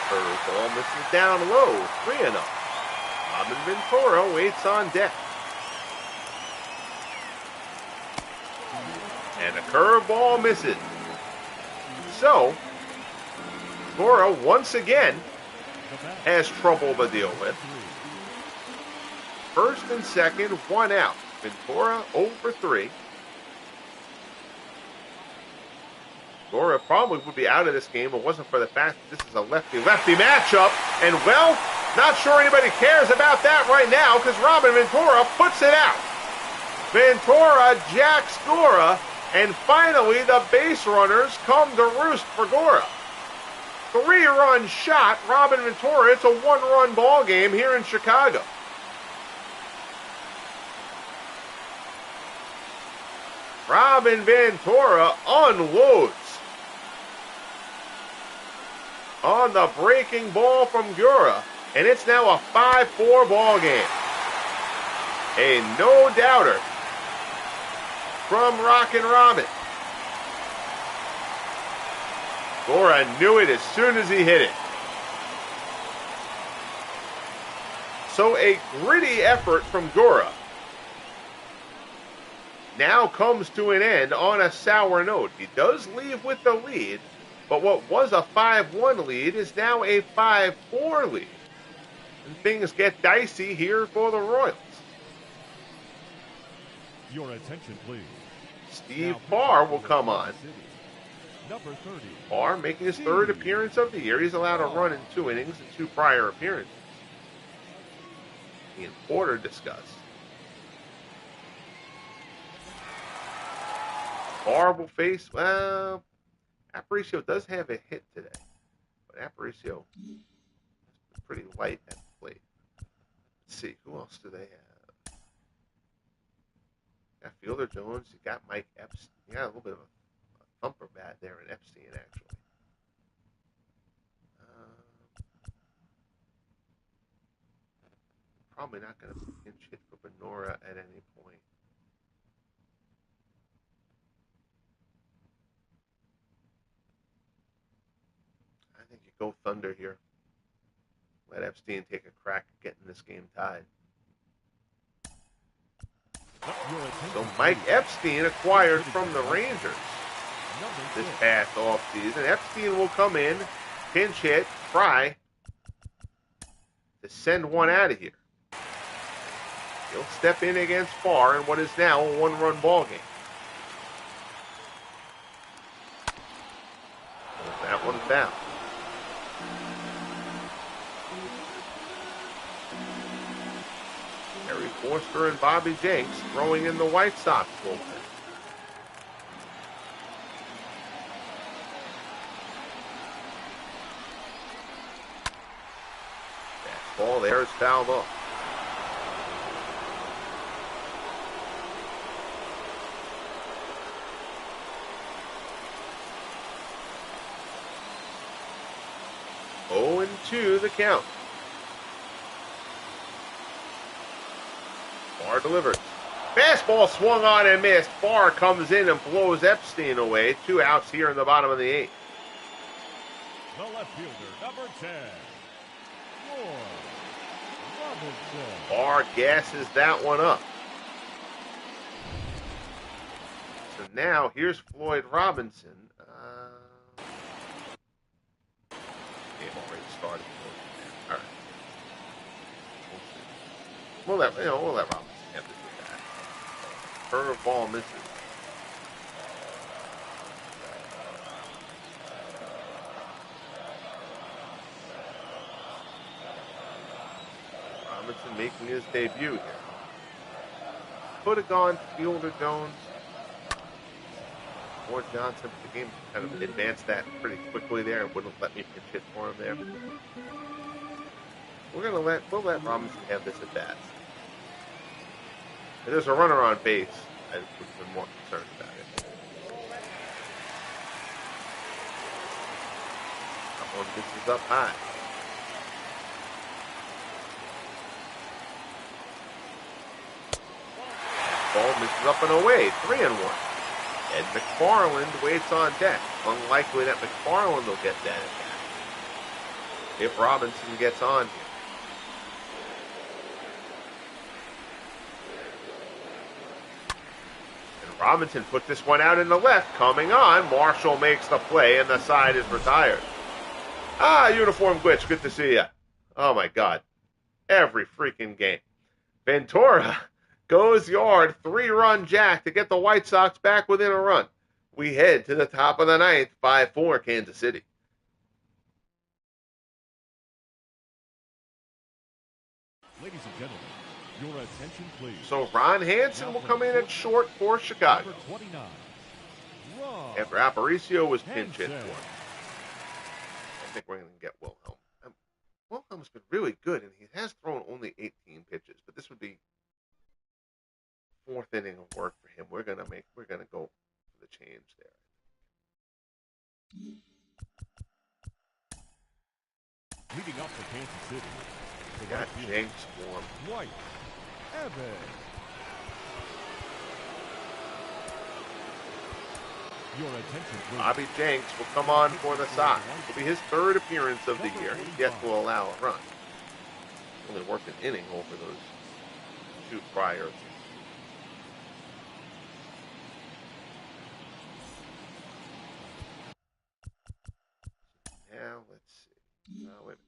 Curveball misses down low, 3-0. Robin Ventura waits on deck. And a curveball misses. So, Gura once again has trouble to deal with. First and second, 1 out. Ventura 0 for 3. Gura probably would be out of this game if it wasn't for the fact that this is a lefty-lefty matchup. And, well, not sure anybody cares about that right now because Robin Ventura puts it out. Ventura jacks Gura, and finally the base runners come to roost for Gura. 3-run shot, Robin Ventura. It's a 1-run ball game here in Chicago. Robin Ventura unloads on the breaking ball from Gura, and it's now a 5-4 ball game. A no-doubter from Rockin' Robin. Gura knew it as soon as he hit it. So a gritty effort from Gura now comes to an end on a sour note. He does leave with the lead, but what was a 5-1 lead is now a 5-4 lead. And things get dicey here for the Royals. Your attention, please. Steve Parr will come on. Number 30. Parr making his 3rd appearance of the year. He's allowed a run in 2 innings in 2 prior appearances. He and Porter discuss. Parr will face, well, Aparicio does have a hit today, but Aparicio is pretty light at the plate. Let's see, who else do they have? Got Fielder Jones, you got Mike Epstein. You got a little bit of a thumper bat there in Epstein, actually. Probably not going to pinch hit for Venora at any point. I think you go Thunder here. Let Epstein take a crack at getting this game tied. So Mike Epstein acquired from the Rangers this past offseason. Epstein will come in, pinch hit, try to send one out of here. He'll step in against Parr in what is now a 1-run ball game. That one foul. Harry Forster and Bobby Jenks throwing in the White Sox bullpen. That ball there is fouled off. 2 the count. Barr delivers. Fastball swung on and missed. Barr comes in and blows Epstein away. 2 outs here in the bottom of the 8th. The left fielder, number 10, Floyd Robinson. Barr gasses that one up. So now here's Floyd Robinson. Game already started. All right. We'll let Robinson have this with that. Curveball misses. Robinson making his debut here. Could have gone to Fielder Jones or Johnson. The game kind of advanced that pretty quickly there and wouldn't let me pitch hit for him there. We'll let Robinson have this at bat. If there's a runner on base, I would have been more concerned about it. That one misses up high. Ball misses up and away. 3-1. Ed McFarland waits on deck. Unlikely that McFarland will get that at bat if Robinson gets on here. And Robinson put this one out in the left. Coming on. Marshall makes the play and the side is retired. Uniform glitch. Good to see ya. Oh my God. Every freaking game. Ventura goes yard, 3-run jack to get the White Sox back within a run. We head to the top of the 9th, 5-4 Kansas City. Ladies and gentlemen, your attention please. So Ron Hansen will come in at short for Chicago. Number 29, Ron After Aparicio was pinch hit Hansen. for him. I think we're going to get Wilhelm. Wilhelm's been really good, and he has thrown only 18 pitches, but this would be 4th inning of work for him. We're gonna go for the change there. Leading up for Kansas City. We got Jenks for him. White Evans. Your attention, please. Bobby Jenks will come on for the Sox. It'll be his 3rd appearance of the year. He's yet to allow a run. Only worked an inning over those 2 prior. Now, let's see. Wait a minute.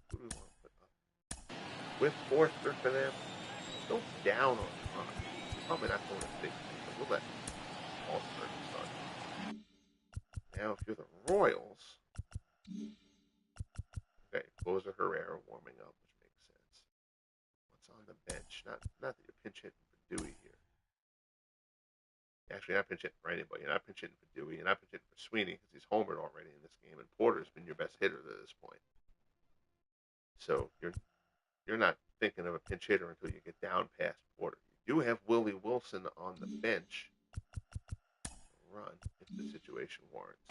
Who do we want to put up? With Forster for them. Go down on the front. Probably not going to big thing, but we'll let Forster start. Now, if you're the Royals, okay, Boza Herrera warming up, which makes sense. What's on the bench? Not that you're pinch hitting for Dewey here. Actually, not pinch hitting for anybody. You're not pinch hitting for Dewey. You're not pinch hitting for Sweeney because he's homered already in this game, and Porter's been your best hitter to this point. So you're not thinking of a pinch hitter until you get down past Porter. You do have Willie Wilson on the bench to run if the situation warrants.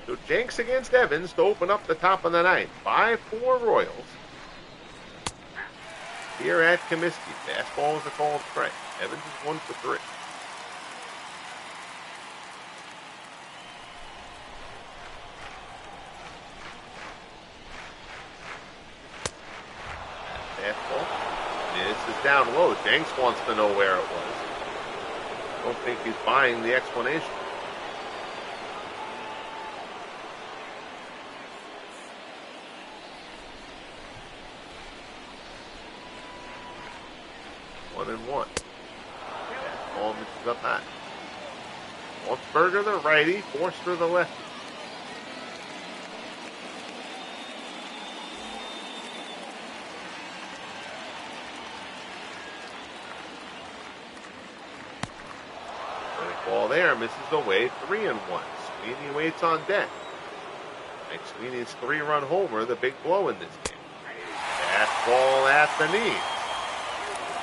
So Jenks against Evans to open up the top of the 9th. 5-4 Royals. Here at Comiskey, fastballs are called strike. Evans is 1 for 3. Fastball. This is down low. Jenks wants to know where it was. Don't think he's buying the explanation. One and one. Ball misses up high. Waltzberger the righty, Forster the lefty. Ball there misses away. 3-1. Sweeney waits on deck. Mike Sweeney's 3-run homer, the big blow in this game. Fastball at the knee.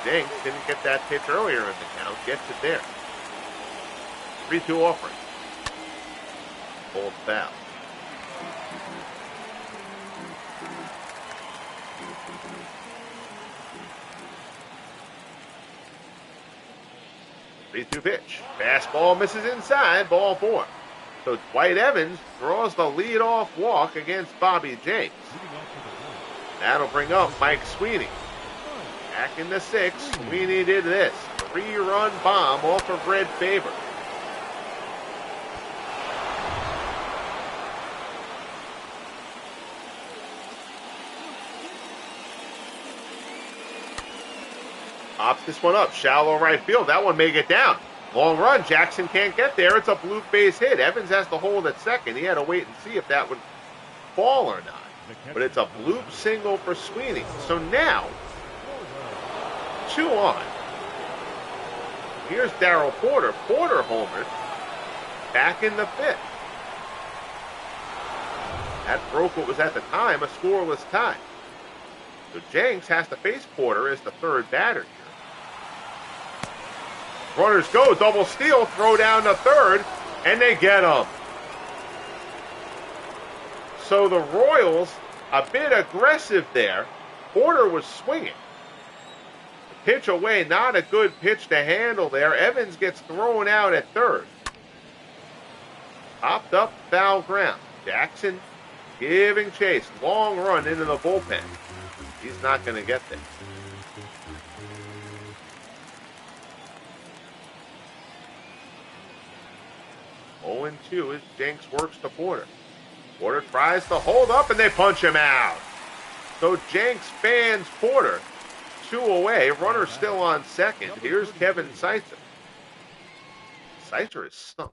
Jenks didn't get that pitch earlier in the count. Gets it there. 3-2 offering. Full foul. 3-2 pitch. Fastball misses inside, ball 4. So Dwight Evans draws the leadoff walk against Bobby Jenks. That'll bring up Mike Sweeney. Back in the 6th, Sweeney did this. 3-run bomb off of Red Faber. Pops this one up, shallow right field. That one may get down. Long run, Jackson can't get there. It's a blue base hit. Evans has to hold at second. He had to wait and see if that would fall or not. But it's a bloop single for Sweeney. So now, 2 on. Here's Darryl Porter. Porter homered back in the 5th. That broke what was at the time a scoreless tie. So Jenks has to face Porter as the 3rd batter here. Runners go, double steal, throw down to 3rd, and they get him. So the Royals, a bit aggressive there. Porter was swinging. The pitch away, not a good pitch to handle there. Evans gets thrown out at 3rd. Popped up, foul ground. Jackson giving chase. Long run into the bullpen. He's not going to get there. Oh and 2 as Jenks works to Porter. Porter tries to hold up and they punch him out. So Jenks fans Porter. 2 away. Runner still on second. Here's Kevin Seitzer. Seitzer is stunk.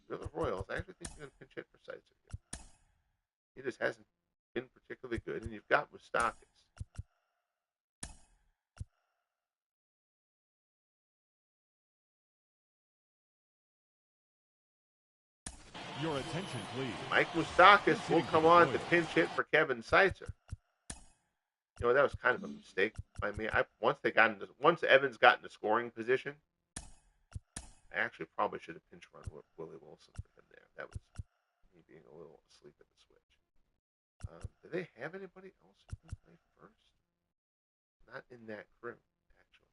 For the Royals, I actually think you're going to pinch hit for Seitzer here. He just hasn't been particularly good, and you've got Moustakis. Your attention, please. Mike Moustakis will come on to pinch hit for Kevin Seitzer. You know, that was kind of a mistake by me. Once Evans got into scoring position, I actually probably should have pinch run with Willie Wilson for him there. That was me being a little asleep at the switch. Do they have anybody else who can play first? Not in that crew, actually.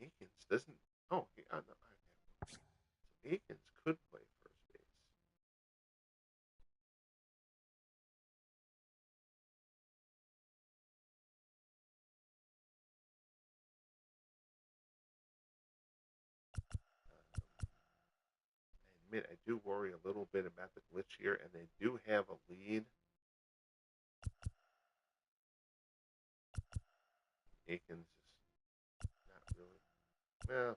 Akins doesn't. Oh, no. So Akins could play first base. I admit I do worry a little bit about the glitch here, and they do have a lead. Akins is not really. Well,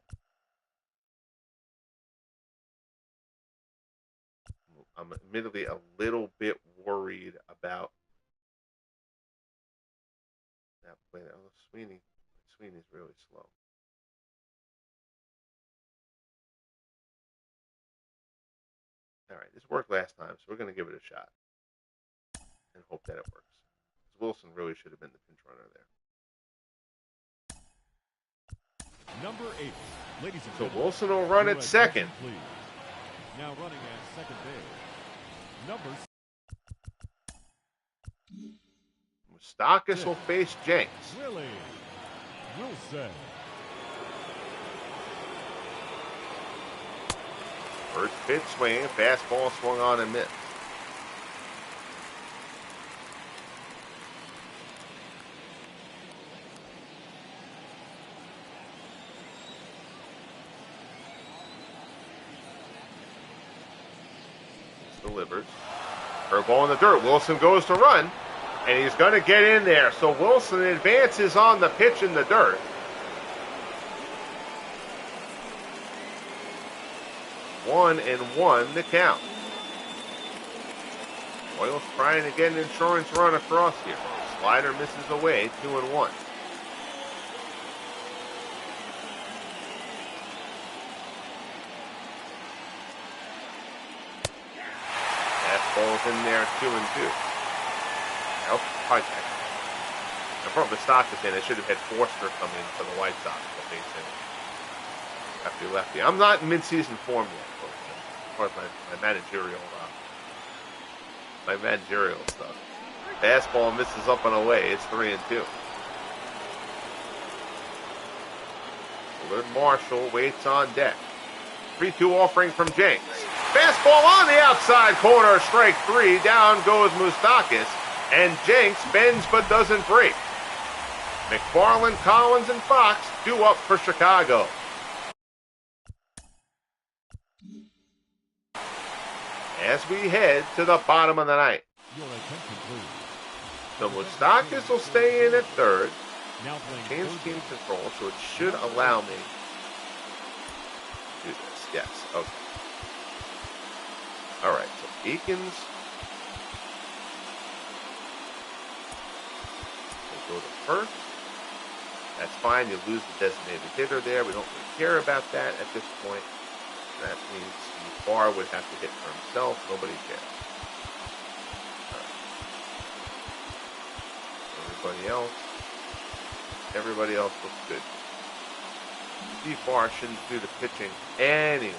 I'm admittedly a little bit worried about that play. Oh, Sweeney's really slow. All right, this worked last time, so we're going to give it a shot and hope that it works. Because Wilson really should have been the pinch runner there. Number 8, ladies and So gentlemen. Wilson will run at second. Please. Now running at second base. Number Moustakis will face Jenks. Willie Wilson. First pitch swing, fastball swung on and missed. Delivered. Curveball in the dirt. Wilson goes to run, and he's going to get in there. So Wilson advances on the pitch in the dirt. One and one the count. Royals trying to get an insurance run across here. Slider misses away, 2-1. Fastball's in there, 2-2. Nope, contact. I brought Moustakis in. I should have had Forster come in for the White Sox, but they said Lefty. I'm not in mid-season form yet, folks. As far as my managerial stuff. Fastball misses up and away. It's 3-2. Willard Marshall waits on deck. 3-2 offering from Jenks. Fastball on the outside corner. Strike 3. Down goes Moustakis. And Jenks bends but doesn't break. McFarland, Collins, and Fox 2 up for Chicago. As we head to the bottom of the ninth. So Moustakis will stay in at third. Change team control, so it should allow me to do this. Yes, okay. All right, so Eakins will go to first. That's fine. You lose the designated hitter there. We don't really care about that at this point. That means Steve Barr would have to hit for himself. Nobody cares. Right. Everybody else looks good. Steve Barr shouldn't do the pitching anyway.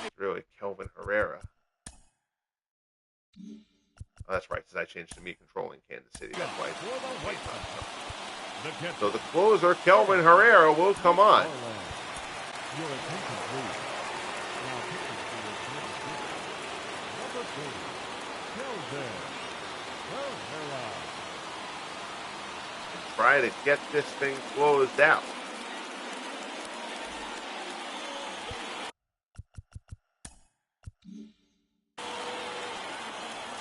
It's really Kelvin Herrera. Oh, that's right, because I changed to me controlling Kansas City. That's why it's so the closer, Kelvin Herrera, will come on. Try to get this thing closed out.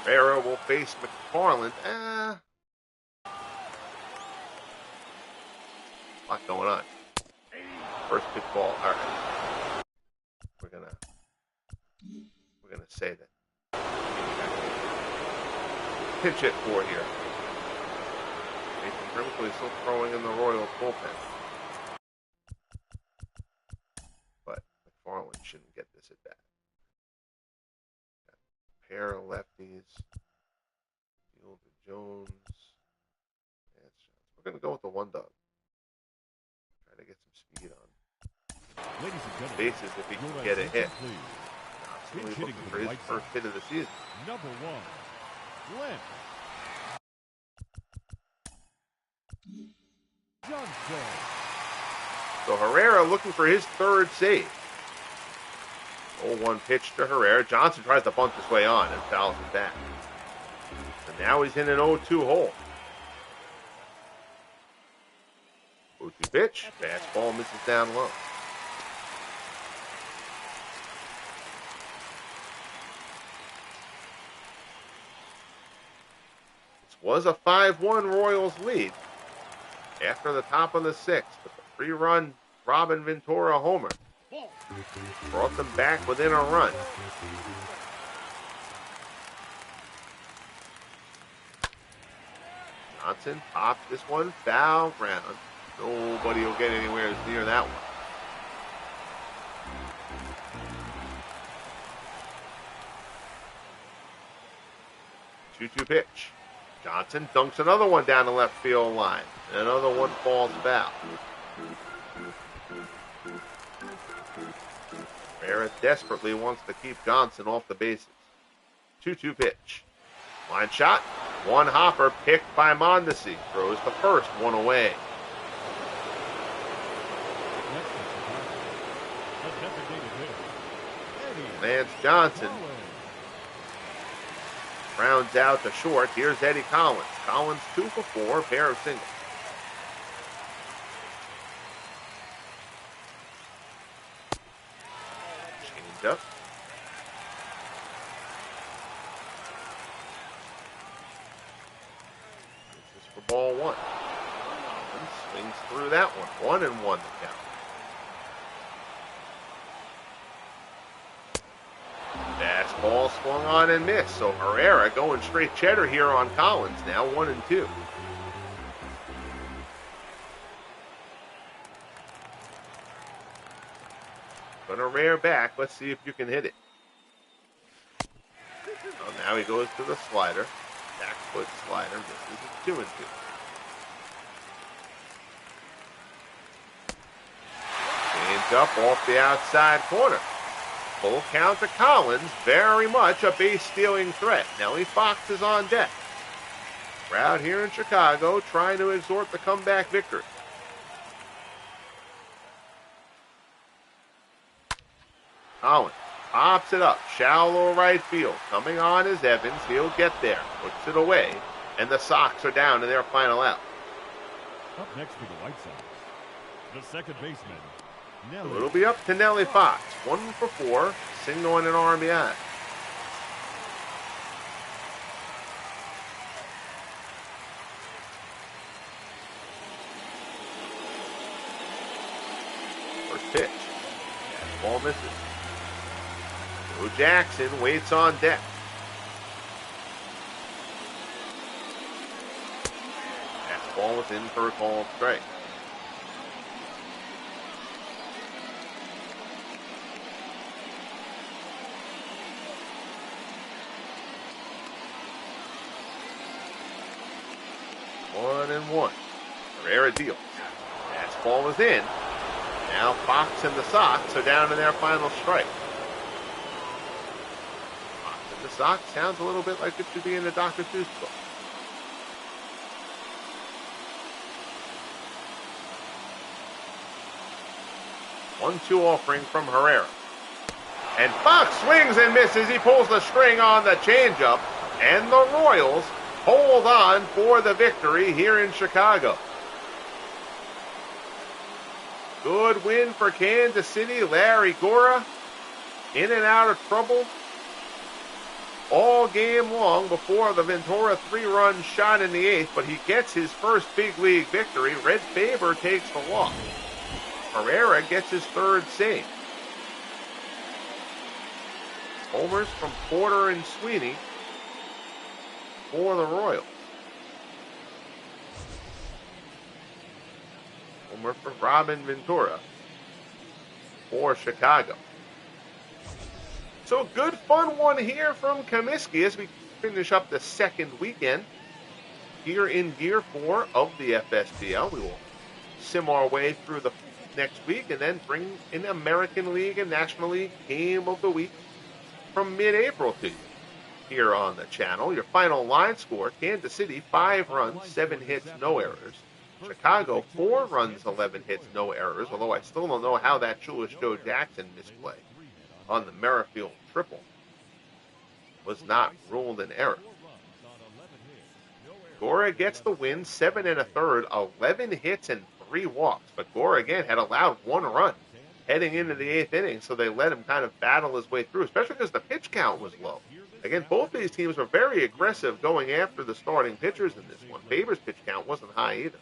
Herrera will face McFarland. A lot going on. First pitch ball. All right. We're gonna say that. Pitch hit 4 here. Nathan Brimley still throwing in the Royals bullpen. But McFarland shouldn't get this at bat. Pair of lefties. Fielder Jones. We're going to go with the one dog. Try to get some speed on. Bases if he can get a hit. Absolutely looking for his first hit of the season. Number 1, Lynn Johnson. So Herrera looking for his third save. 0-1 pitch to Herrera. Johnson tries to bunt his way on and fouls it back. And now he's in an 0-2 hole. 0-2 pitch. Fastball misses down low. This was a 5-1 Royals lead after the top of the 6th, but the 3-run Robin Ventura homer brought them back within a run. Johnson popped this one, foul ground. Nobody will get anywhere near that one. Two-two pitch. Johnson dunks another one down the left field line. And another one falls foul. Barrett desperately wants to keep Johnson off the bases. 2-2 pitch. Line shot. One hopper picked by Mondesi. Throws the first one away. Lance Johnson rounds out to short. Here's Eddie Collins. Collins 2 for 4, pair of singles. Change up. This is for ball 1. Collins swings through that one. 1-1 the count. Fastball swung on and missed. So Herrera going straight cheddar here on Collins. Now 1-2. Gonna rear back. Let's see if you can hit it. Oh, now he goes to the slider. Back foot slider. This is 2-2. up off the outside corner. Full count to Collins, very much a base-stealing threat. Nellie Fox is on deck. Crowd here in Chicago trying to exhort the comeback victory. Collins pops it up, shallow right field. Coming on is Evans. He'll get there, puts it away, and the Sox are down to their final out. Up next for the White Sox, the second baseman, Nelly. It'll be up to Nellie Fox. 1 for 4, single and an RBI. First pitch. Ball misses. Joe Jackson waits on deck. That ball was in for a called strike. One and one. Herrera deals. Fastball is in. Now Fox and the Sox are down to their final strike. Fox and the Sox sounds a little bit like it should be in the Dr. Seuss book. One-two offering from Herrera. And Fox swings and misses. He pulls the string on the changeup. And the Royals hold on for the victory here in Chicago. Good win for Kansas City. Larry Gura in and out of trouble all game long before the Ventura 3-run shot in the 8th, but he gets his first big league victory. Red Faber takes the walk. Herrera gets his 3rd save. Homers from Porter and Sweeney for the Royals. Homer for Robin Ventura for Chicago. So good fun one here from Comiskey as we finish up the second weekend here in Gear 4 of the FSBL. We will sim our way through the next week and then bring in American League and National League Game of the Week from mid-April to you here on the channel. Your final line score, Kansas City 5 runs, 7 hits, no errors. Chicago 4 runs, 11 hits, no errors, although I still don't know how that Julius Joe Jackson misplay on the Merrifield triple was not ruled an error. Gora gets the win, 7 1/3, 11 hits and 3 walks, but Gora again had allowed 1 run heading into the 8th inning, so they let him kind of battle his way through, especially because the pitch count was low. Again, both these teams were very aggressive going after the starting pitchers in this one. Faber's pitch count wasn't high either.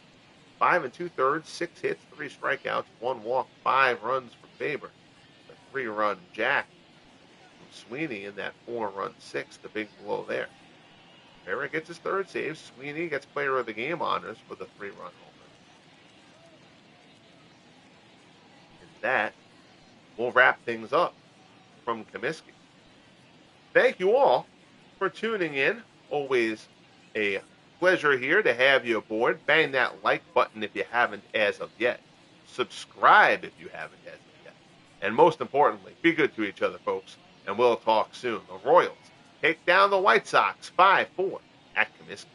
5 2/3, 6 hits, 3 strikeouts, 1 walk, 5 runs for Faber. The 3-run jack from Sweeney in that 4-run 6, the big blow there. Faber gets his 3rd save. Sweeney gets player of the game honors for the 3-run homer. And that will wrap things up from Comiskey. Thank you all for tuning in. Always a pleasure here to have you aboard. Bang that like button if you haven't as of yet. Subscribe if you haven't as of yet. And most importantly, be good to each other, folks, and we'll talk soon. The Royals take down the White Sox 5-4 at Comiskey.